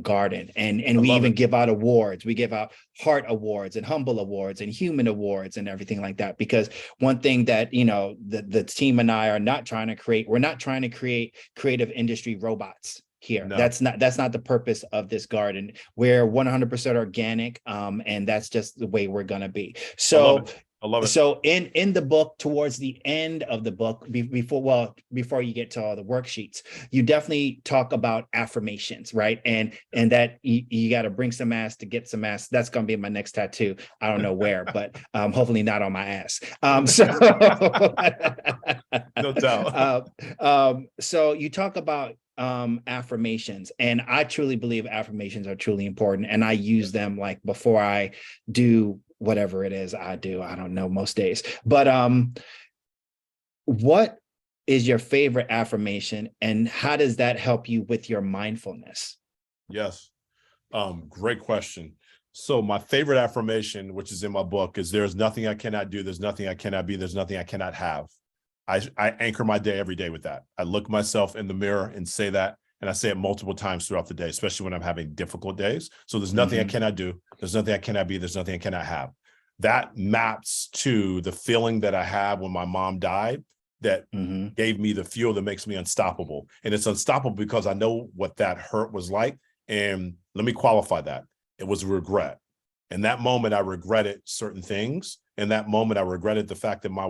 garden. And we even give out awards. We give out heart awards and humble awards and human awards and everything like that. Because one thing that, the team and I are not trying to create, we're not trying to create creative industry robots here. No. That's not the purpose of this garden. We're 100% organic, and that's just the way we're gonna be. So I love it. So in the book, towards the end of the book, before you get to all the worksheets, you definitely talk about affirmations, right? And that you got to bring some ass to get some ass. That's going to be my next tattoo. I don't know where, but hopefully not on my ass. No doubt. So you talk about affirmations, and I truly believe affirmations are truly important, and I use them like before I do whatever it is I do. I don't know most days, but what is your favorite affirmation, and how does that help you with your mindfulness? Yes. Great question. So my favorite affirmation, which is in my book, is there's nothing I cannot do. There's nothing I cannot be. There's nothing I cannot have. I anchor my day every day with that. I look myself in the mirror and say that, and I say it multiple times throughout the day, especially when I'm having difficult days. So there's nothing I cannot do. There's nothing I cannot be. There's nothing I cannot have. That maps to the feeling that I had when my mom died, that gave me the fuel that makes me unstoppable. And it's unstoppable because I know what that hurt was like. And let me qualify that. It was regret. In that moment, I regretted certain things. In that moment, I regretted the fact that my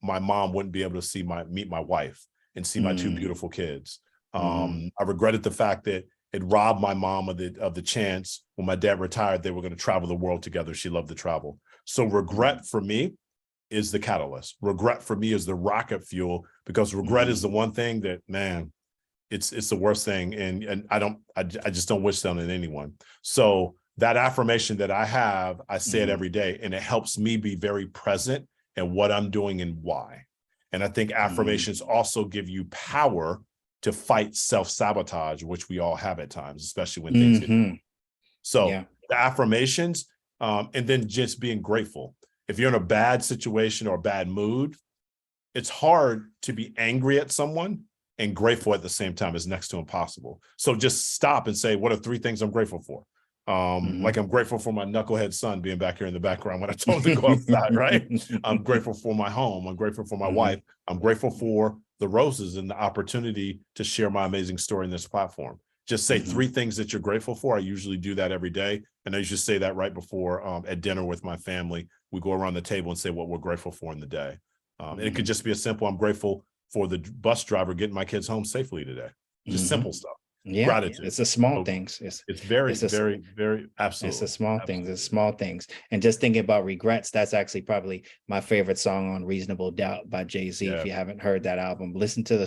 mom wouldn't be able to meet my wife and see my 2 beautiful kids. I regretted the fact that it robbed my mom of the chance when my dad retired, they were going to travel the world together. She loved to travel. So regret for me is the catalyst. Regret for me is the rocket fuel, because regret is the one thing that, man, it's the worst thing. And I just don't wish that on anyone. So that affirmation that I have, I say it every day, and it helps me be very present in what I'm doing and why. And I think affirmations also give you power to fight self-sabotage, which we all have at times, especially when things get. So the affirmations, and then just being grateful. If you're in a bad situation or a bad mood, it's hard to be angry at someone and grateful at the same time. Is next to impossible. So just stop and say, what are 3 things I'm grateful for? Like I'm grateful for my knucklehead son being back here in the background when I told him to go outside, right? I'm grateful for my home. I'm grateful for my wife. I'm grateful for the roses and the opportunity to share my amazing story in this platform. Just say 3 things that you're grateful for. I usually do that every day. And I usually say that right before at dinner with my family. We go around the table and say what we're grateful for in the day. And it could just be a simple, I'm grateful for the bus driver getting my kids home safely today. Just simple stuff. Yeah, gratitude. it's the small things. It's very, very absolutely. It's the small things. It's small things. And just thinking about regrets, that's actually probably my favorite song on Reasonable Doubt by Jay-Z. If you haven't heard that album, listen to the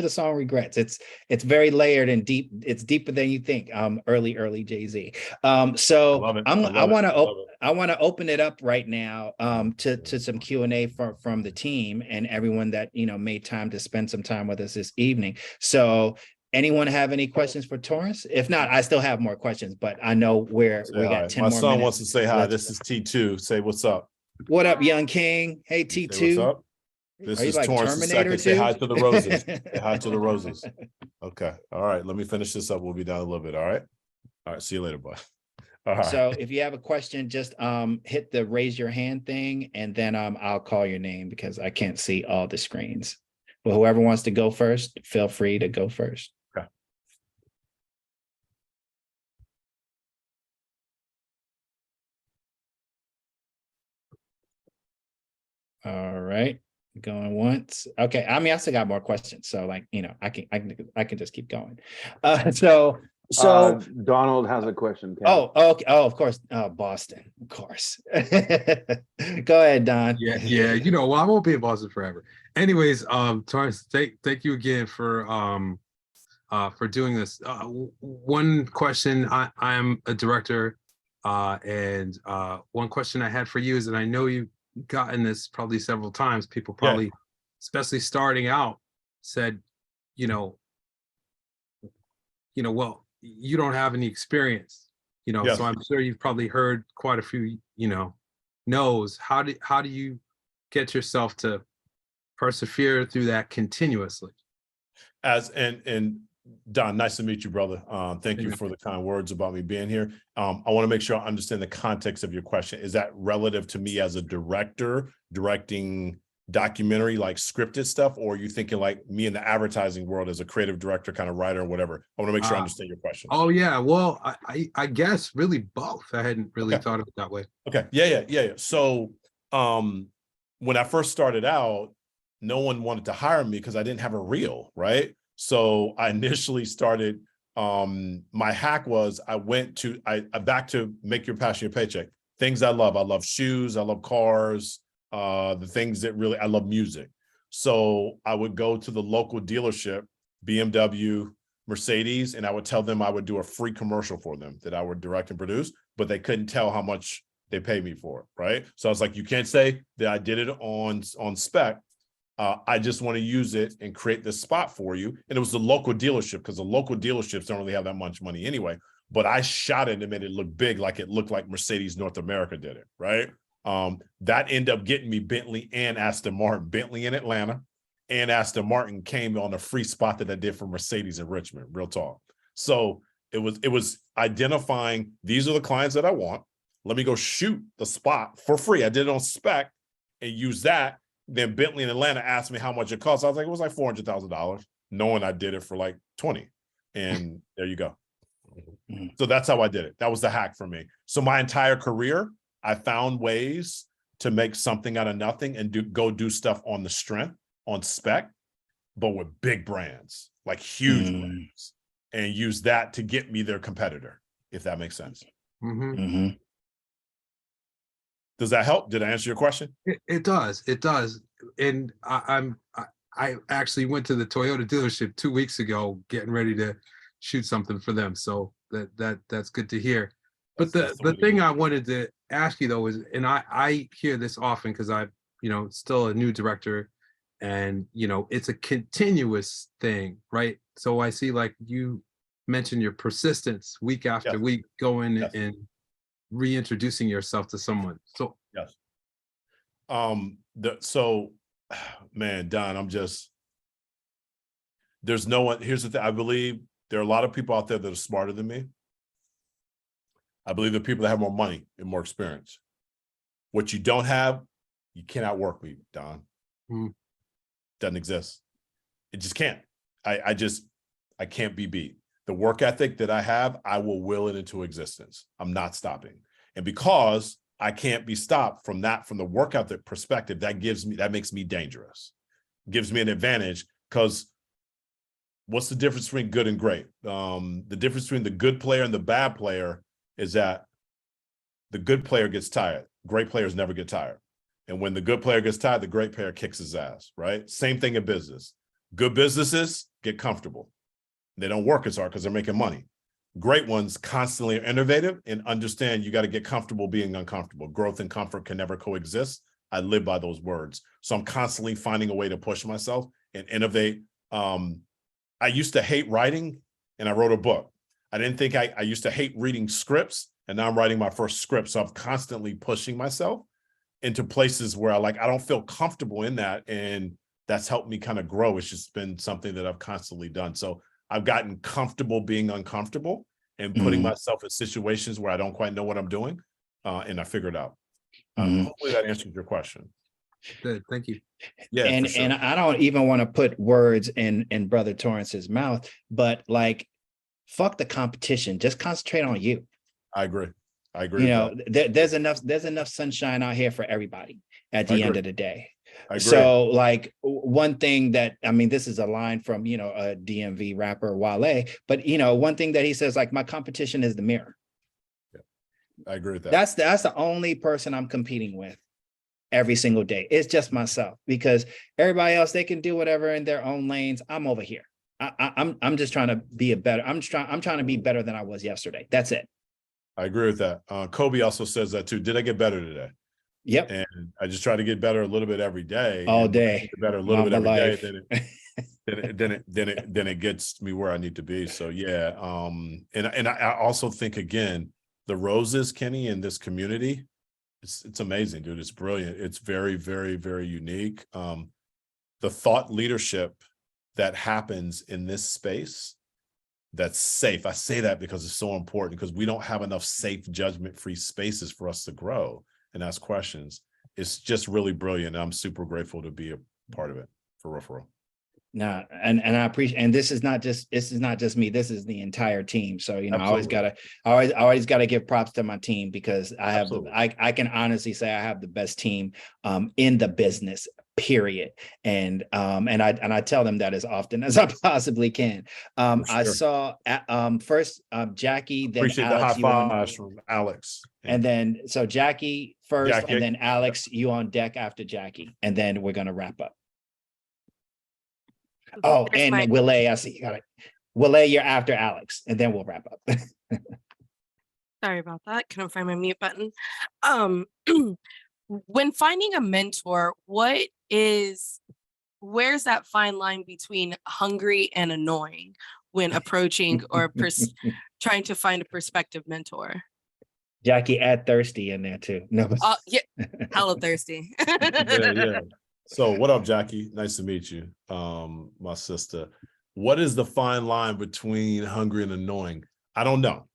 song Regrets. It's very layered and deep. It's deeper than you think. Early Jay-Z. So I want to open it up right now to some Q&A from the team and everyone that made time to spend some time with us this evening. So anyone have any questions for Torrance? If not, I still have more questions, but I know we got 10 more minutes. My son wants to say hi. This is T2. Say what's up. What up, young king? Hey, T2. Say what's up? This is like Torrance the second. Say hi to the roses. Say hi to the roses. Okay. All right. Let me finish this up. We'll be down a little bit. All right. All right. See you later, bud. All right. So if you have a question, just hit the raise your hand thing, and then I'll call your name because I can't see all the screens. Well, whoever wants to go first, feel free to go first. All right, going once. Okay, I mean, I still got more questions, so like I can just keep going. So Donald has a question. Ken. Okay. Oh, of course, Boston, of course. Go ahead, Don. Yeah. Well, I won't be in Boston forever. Anyways, Torrance, thank you again for doing this. One question: I'm a director, and one question I had for you is, and I know you've gotten this probably several times. People probably, especially starting out, said, well, you don't have any experience, so I'm sure you've probably heard quite a few, no's. How do you get yourself to persevere through that continuously? And Don, nice to meet you, brother. Thank you for the kind words about me being here. I want to make sure I understand the context of your question. Is that relative to me as a director, directing documentary, like scripted stuff, or are you thinking like me in the advertising world as a creative director, kind of writer or whatever? I want to make sure I understand your question. Oh yeah, well, I guess really both. I hadn't really thought of it that way. Okay, yeah. So when I first started out, no one wanted to hire me because I didn't have a reel, right? So I initially started, my hack was I back to make your passion your paycheck. Things I love. I love shoes. I love cars. The things that really, I love music. So I would go to the local dealership, BMW, Mercedes, and I would tell them I would do a free commercial for them that I would direct and produce, but they couldn't tell how much they paid me for it, right? So I was like, you can't say that I did it on spec. I just want to use it and create this spot for you. And it was the local dealership because the local dealerships don't really have that much money anyway. But I shot it and made it look big, like it looked like Mercedes North America did it, right? That ended up getting me Bentley and Aston Martin. Bentley in Atlanta and Aston Martin came on a free spot that I did for Mercedes in Richmond, real talk. So it was identifying, these are the clients that I want. Let me go shoot the spot for free. I did it on spec and use that. Then Bentley in Atlanta asked me how much it cost. I was like, it was like $400,000, knowing I did it for like 20. And there you go. So that's how I did it. That was the hack for me. So my entire career, I found ways to make something out of nothing and go do stuff on the strength, on spec, but with big brands, like huge brands, and use that to get me their competitor, if that makes sense. Does that help? Did I answer your question? It does. And I actually went to the Toyota dealership 2 weeks ago, getting ready to shoot something for them. So that's good to hear. But the thing I wanted to ask you though is, and I hear this often because I'm still a new director And, you know, it's a continuous thing, right? So I see, like you mentioned, your persistence week after Yes. week, going Yes. and reintroducing yourself to someone. So Yes. So man, Don, there's no one. Here's the thing. I believe there are a lot of people out there that are smarter than me. I believe there are people that have more money and more experience. What you don't have, you cannot work me, Don. Doesn't exist. It just can't. I can't be beat. The work ethic that I have, I will will it into existence. I'm not stopping. And because I can't be stopped from the work ethic perspective, that makes me dangerous. Gives me an advantage, because what's the difference between good and great? The difference between the good player and the bad player is that the good player gets tired. Great players never get tired. And when the good player gets tired, the great player kicks his ass, right? Same thing in business. Good businesses get comfortable. They don't work as hard because they're making money. Great ones constantly are innovative and understand you got to get comfortable being uncomfortable. Growth and comfort can never coexist. I live by those words. So I'm constantly finding a way to push myself and innovate. I used to hate writing, and I wrote a book. I didn't think I used to hate reading scripts, and now I'm writing my first script. So I'm constantly pushing myself into places where I don't feel comfortable in that. And that's helped me kind of grow. It's just been something that I've constantly done. So I've gotten comfortable being uncomfortable and putting myself in situations where I don't quite know what I'm doing. And I figured it out. Hopefully that answers your question. good, thank you. Yeah, and for sure. and I don't even want to put words in Brother Torrance's mouth, but like, fuck the competition. Just concentrate on you. I agree. You know, there's enough sunshine out here for everybody at the end of the day. I agree. So like, one thing that, I mean, this is a line from, you know, a DMV rapper Wale, but you know, one thing that he says, like, my competition is the mirror. Yeah, I agree with that. That's the only person I'm competing with every single day. It's just myself, because everybody else, they can do whatever in their own lanes. I'm over here. I'm just trying to be I'm trying to be better than I was yesterday. That's it. I agree with that. Kobe also says that too. Did I get better today? Yep. And I just try to get better a little bit every day. All and day. Get better a little bit every life. day. Then it gets me where I need to be. So yeah. And I also think, again, the roses, Kenny, in this community, it's amazing, dude. It's brilliant. It's very, very, very unique. The thought leadership that happens in this space, that's safe. I say that because it's so important, because we don't have enough safe, judgment-free spaces for us to grow and ask questions. It's just really brilliant. I'm super grateful to be a part of it, for real. No, and I appreciate, and this is not just me, this is the entire team. So, you know, Absolutely. I always gotta give props to my team, because Absolutely. I can honestly say I have the best team in the business, period. And I tell them that as often as I possibly can. I Sure. saw first Jackie, then Appreciate Alex, the you high on, fives from Alex. and then so Jackie first, Jackie. and then Alex, you on deck after Jackie, and then we're gonna wrap up. Oh, There's and Wille, I see you got it. Wille, you're after Alex, and then we'll wrap up. Sorry about that. Couldn't find my mute button. When finding a mentor, where's that fine line between hungry and annoying when approaching or trying to find a prospective mentor? Jackie, add thirsty in there too. No, Yeah, hella thirsty. Yeah. So what up, Jackie? Nice to meet you, my sister. What is the fine line between hungry and annoying? I don't know.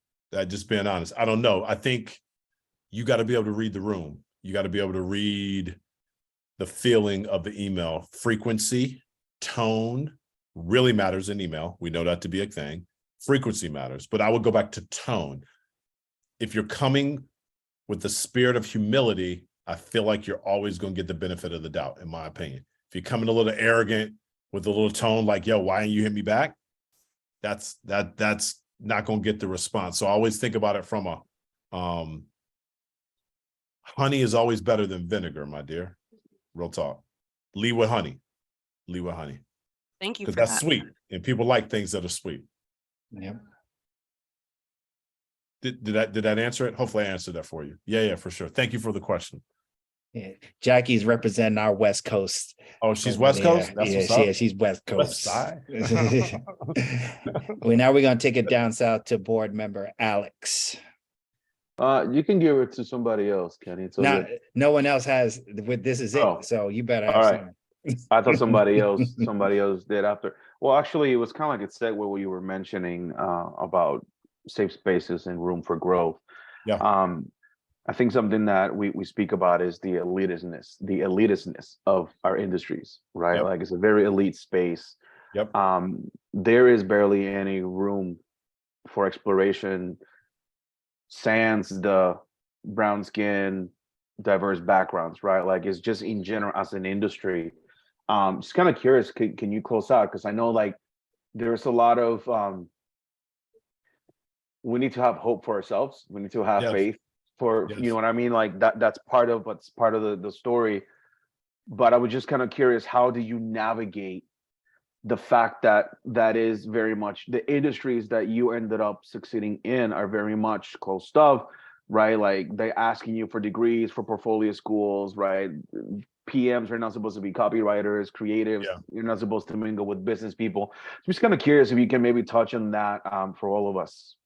Just being honest, I don't know. I think you got to be able to read the room. You got to be able to read the feeling of the email. Frequency, tone really matters in email. We know that to be a thing. Frequency matters, but I would go back to tone. If you're coming with the spirit of humility, I feel like you're always going to get the benefit of the doubt, in my opinion. If you're coming a little arrogant with a little tone like, yo, why didn't you hit me back? That's not going to get the response. So I always think about it from honey is always better than vinegar, my dear. Real talk. Lead with honey. Lead with honey. Thank you. Because that's sweet, and people like things that are sweet. yeah. Did that answer it? Hopefully I answered that for you. Yeah, for sure. Thank you for the question. Yeah. Jackie's representing our West Coast. Oh, she's over West there. Coast? That's Yeah, what's up. she's West West Coast. Side. Well, now we're gonna take it down south to board member Alex. You can give it to somebody else, Kenny. It's all Now, good. no one else has. This is it. Oh, So you better all have right. some. I thought somebody else did after. Well, actually, it was kind of like a segue what you were mentioning about safe spaces and room for growth. Yeah. I think something that we speak about is the elitistness of our industries, right? Yep. Like it's a very elite space. Yep. There is barely any room for exploration, sans the brown skin, diverse backgrounds, right? Like it's just in general as an industry. Just kind of curious, can you close out? Because I know like there's a lot of we need to have hope for ourselves. We need to have Yes. faith for Yes. you know what I mean? Like that's part of what's part of the story. But I was just kind of curious, how do you navigate the fact that that is very much the industries that you ended up succeeding in are very much closed stuff, right? Like they asking you for degrees for portfolio schools, right? PMs are not supposed to be copywriters, creatives. Yeah. You're not supposed to mingle with business people. I'm just kind of curious if you can maybe touch on that for all of us.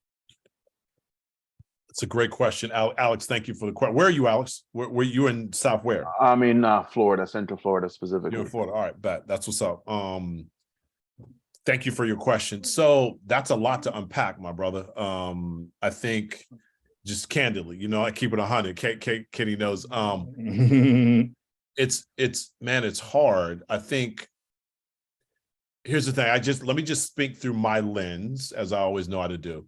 It's a great question. Alex, thank you for the question. Where are you, Alex? Where you in South where? I'm in Florida, Central Florida specifically. You're in Florida. All right, bet. That's what's up. Thank you for your question. So that's a lot to unpack, my brother. I think just candidly, you know, I keep it 100. Kenny knows. It's hard. I think here's the thing. Let me just speak through my lens, as I always know how to do.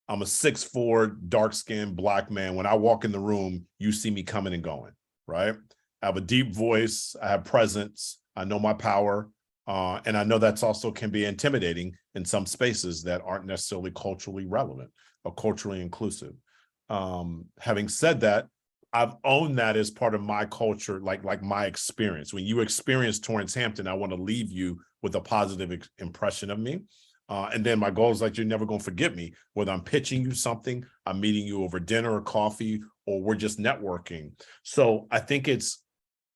I'm a 6'4", dark-skinned black man. When I walk in the room, you see me coming and going, right? I have a deep voice. I have presence. I know my power. And I know that's also can be intimidating in some spaces that aren't necessarily culturally relevant or culturally inclusive. Having said that, I've owned that as part of my culture, like my experience. When you experience Torrance, Hampton, I want to leave you with a positive impression of me. And then my goal is like, you're never going to forget me, whether I'm pitching you something, I'm meeting you over dinner or coffee, or we're just networking. So I think it's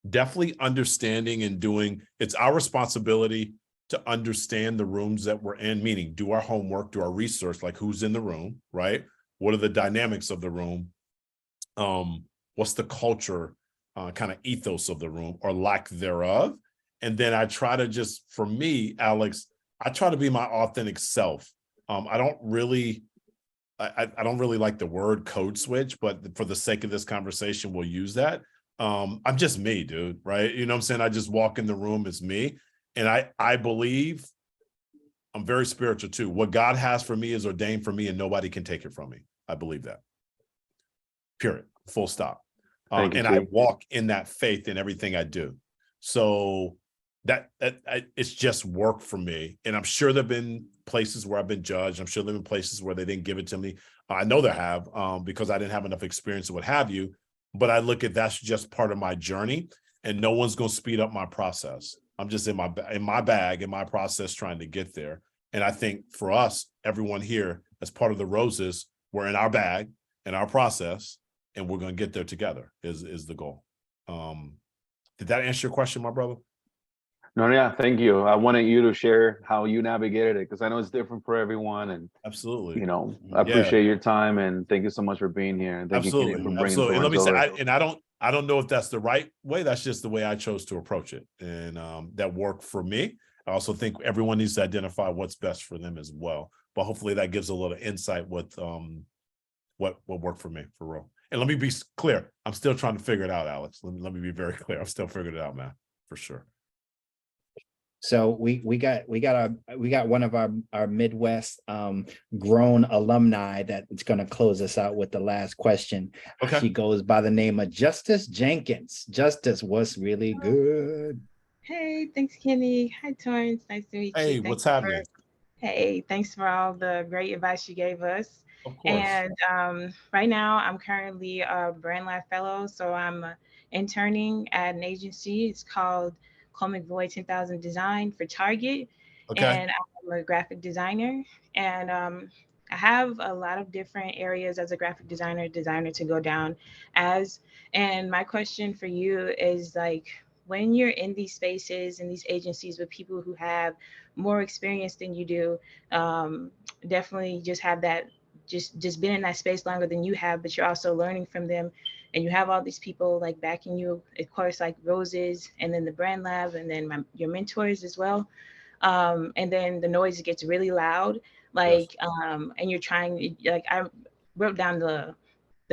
definitely understanding and doing, it's our responsibility to understand the rooms that we're in, meaning do our homework, do our research, like who's in the room, right? What are the dynamics of the room? What's the culture, kind of ethos of the room or lack thereof? And then I try to just, for me, Alex, I try to be my authentic self. I don't really like the word code switch, but for the sake of this conversation, we'll use that. I'm just me, dude, right? You know what I'm saying? I just walk in the room as me. And I believe I'm very spiritual too. What God has for me is ordained for me and nobody can take it from me. I believe that. Period. Full stop. And I walk in that faith in everything I do. So it's just work for me. And I'm sure there've been places where I've been judged. I'm sure there've been places where they didn't give it to me. I know there have, because I didn't have enough experience or what have you. But I look at that's just part of my journey, and no one's going to speed up my process. I'm just in my bag, in my process, trying to get there. And I think for us, everyone here, as part of the Roses, we're in our bag, in our process, and we're going to get there together. Is the goal. Did that answer your question, my brother? No, yeah, thank you. I wanted you to share how you navigated it because I know it's different for everyone, and absolutely, you know, I appreciate your time and thank you so much for being here. And thank you for bringing absolutely. And let me over. say, I don't know if that's the right way. That's just the way I chose to approach it, and that worked for me. I also think everyone needs to identify what's best for them as well. But hopefully, that gives a little insight with what worked for me for real. And let me be clear, I'm still trying to figure it out, Alex. Let me be very clear. I'm still figuring it out, man, for sure. So we got one of our Midwest grown alumni that's going to close us out with the last question. Okay. She goes by the name of Justice Jenkins. Justice, what's really good? Hey, thanks, Kenny. Hi, Torrance. Nice to meet you. Hey, what's happening? Hey, thanks for all the great advice you gave us. Of course. And right now, I'm currently a Brand Lab Fellow, so I'm interning at an agency. It's called Comic Void 10,000 Design for Target. Okay. And I'm a graphic designer. And I have a lot of different areas as a graphic designer to go down as. And my question for you is like, when you're in these spaces and these agencies with people who have more experience than you do, definitely just have that, just been in that space longer than you have, but you're also learning from them, and you have all these people like backing you, of course, like Roses, and then the brand lab, and then your mentors as well. And then the noise gets really loud, Yes. like, and you're trying, like, I wrote down the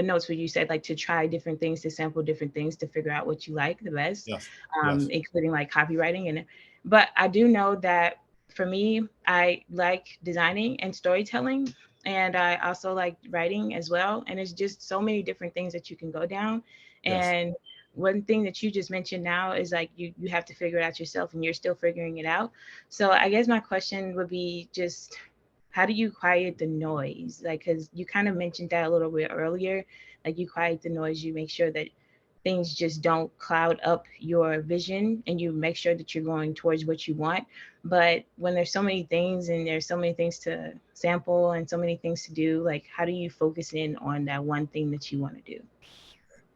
notes where you said like to try different things, to sample different things, to figure out what you like the best, Yes. Yes. including like copywriting. And but I do know that for me, I like designing and storytelling, and I also like writing as well. And it's just so many different things that you can go down. Yes. And one thing that you just mentioned now is like you have to figure it out yourself, and you're still figuring it out. So I guess my question would be just, how do you quiet the noise? Like, because you kind of mentioned that a little bit earlier, like you quiet the noise, you make sure that things just don't cloud up your vision, and you make sure that you're going towards what you want. But when there's so many things and there's so many things to sample and so many things to do, like how do you focus in on that one thing that you want to do?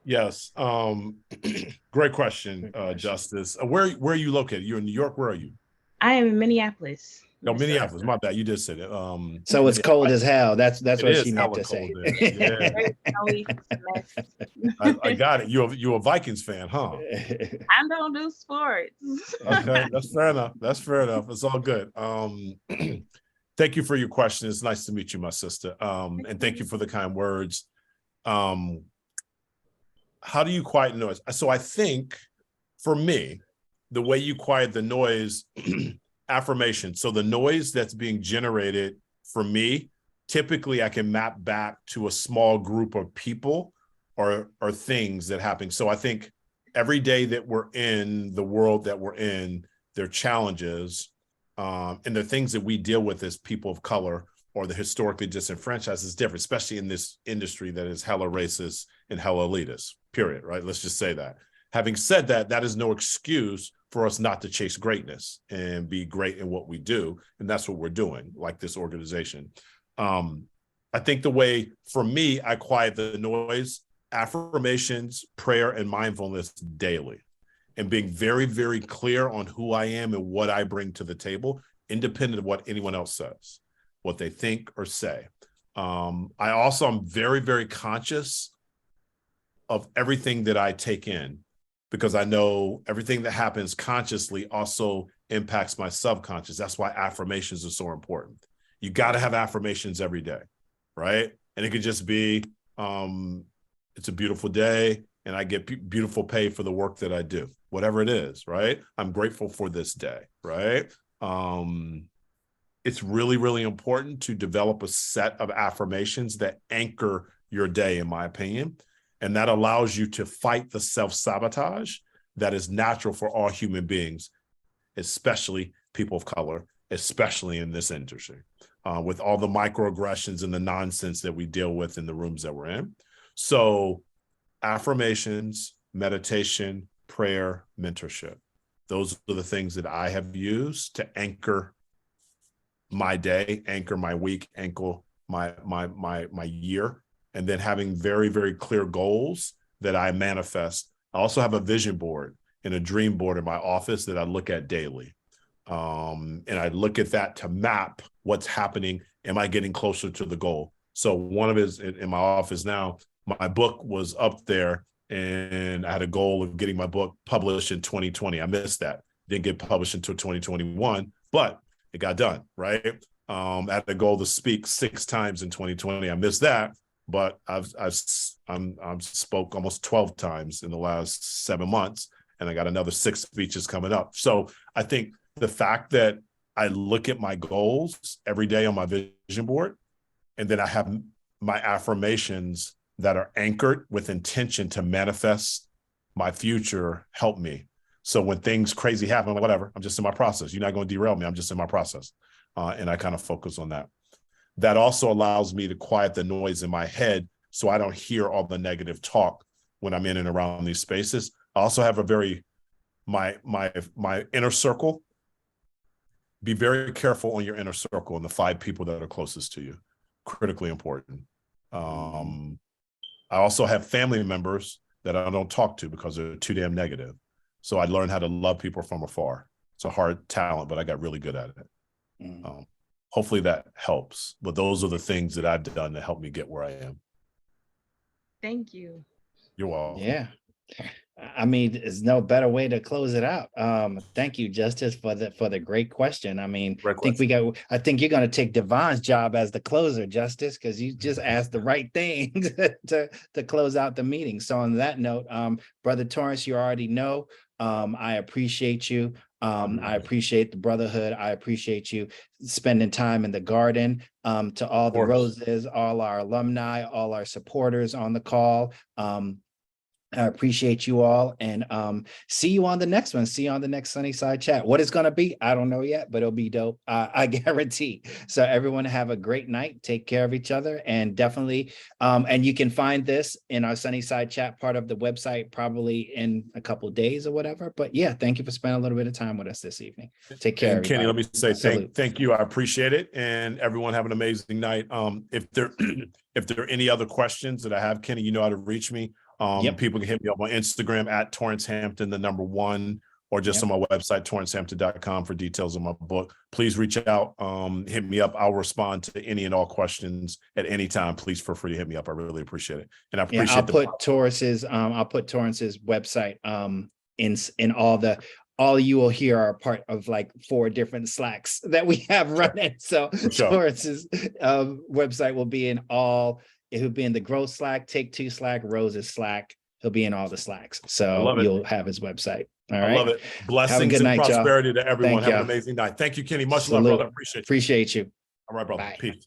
Yes. Great question, Justice. Where are you located? You're in New York. Where are you? I am in Minneapolis, No, Minnesota. Minneapolis. My bad. You did say that. So it's cold as hell. That's It what is she meant hella to say. cold there. Yeah. Very snowy, it's a mess. I got it. You're a Vikings fan, huh? I don't do sports. Okay, that's fair enough. That's fair enough. It's all good. Thank you for your question. It's nice to meet you, my sister. And thank you for the kind words. How do you quiet noise? So I think for me, the way you quiet the noise, affirmation. So the noise that's being generated for me, typically I can map back to a small group of people or things that happen. So I think every day that we're in the world that we're in, there are challenges and the things that we deal with as people of color or the historically disenfranchised is different, especially in this industry that is hella racist and hella elitist, period, right? Let's just say that. Having said that, that is no excuse for us not to chase greatness and be great in what we do. And that's what we're doing, like this organization. I think the way, for me, I quiet the noise, affirmations, prayer, and mindfulness daily, and being very, very clear on who I am and what I bring to the table, independent of what anyone else says, what they think or say. I also am very, very conscious of everything that I take in, because I know everything that happens consciously also impacts my subconscious. That's why affirmations are so important. You got to have affirmations every day, right? And it could just be, it's a beautiful day and I get beautiful pay for the work that I do, whatever it is, right? I'm grateful for this day, right? It's really, really important to develop a set of affirmations that anchor your day, in my opinion. And that allows you to fight the self-sabotage that is natural for all human beings, especially people of color, especially in this industry, with all the microaggressions and the nonsense that we deal with in the rooms that we're in. So affirmations, meditation, prayer, mentorship. Those are the things that I have used to anchor my day, anchor my week, anchor my year, and then having very, very clear goals that I manifest. I also have a vision board and a dream board in my office that I look at daily. And I look at that to map what's happening. Am I getting closer to the goal? So one of it is in my office now, my book was up there and I had a goal of getting my book published in 2020. I missed that. Didn't get published until 2021, but it got done, right? I had a goal to speak 6 times in 2020. I missed that, but I've spoke almost 12 times in the last 7 months, and I got another 6 speeches coming up. So I think the fact that I look at my goals every day on my vision board, and then I have my affirmations that are anchored with intention to manifest my future, help me. So when things crazy happen, I'm like, whatever, I'm just in my process. You're not going to derail me. I'm just in my process. And I kind of focus on that. That also allows me to quiet the noise in my head so I don't hear all the negative talk when I'm in and around these spaces. I also have a very, my inner circle. Be very careful on your inner circle and the 5 people that are closest to you. critically important. I also have family members that I don't talk to because they're too damn negative. So I learned how to love people from afar. It's a hard talent, but I got really good at it. Hopefully that helps. But those are the things that I've done to help me get where I am. Thank you. You're welcome. Yeah. I mean, there's no better way to close it out. Thank you, Justice, for the great question. I mean, Great I think you're going to take Devon's job as the closer, Justice, because you just asked the right thing to close out the meeting. So on that note, Brother Torrance, you already know, I appreciate you. I appreciate the brotherhood. I appreciate you spending time in the garden. To all the Roses, all our alumni, all our supporters on the call. I appreciate you all, and see you on the next one. See you on the next Sunnyside chat. What it's going to be, I don't know yet, but it'll be dope. I guarantee. So everyone have a great night. Take care of each other, and definitely, and you can find this in our Sunnyside chat part of the website, probably in a couple of days or whatever. But yeah, thank you for spending a little bit of time with us this evening. Take care, and Kenny, let me say Salute. thank you. I appreciate it, and everyone have an amazing night. If there are any other questions that I have, Kenny, you know how to reach me. People can hit me up on Instagram at Torrance Hampton, the number 1, or just on my website, torrancehampton.com, for details of my book. Please reach out, hit me up. I'll respond to any and all questions at any time. Please feel free to hit me up. I really appreciate it. And I appreciate I'll put Torrance's website in all you will hear are part of like 4 different Slacks that we have running. So Torrance's website will be in all. It will be in the Growth Slack, Take 2 Slack, Rose's Slack. He'll be in all the Slacks. So you'll have his website. All right. I love it. Blessings and prosperity to everyone. Have an amazing night. Thank you, Kenny. Much love, brother. Appreciate you. Appreciate you. All right, brother. Bye. Peace.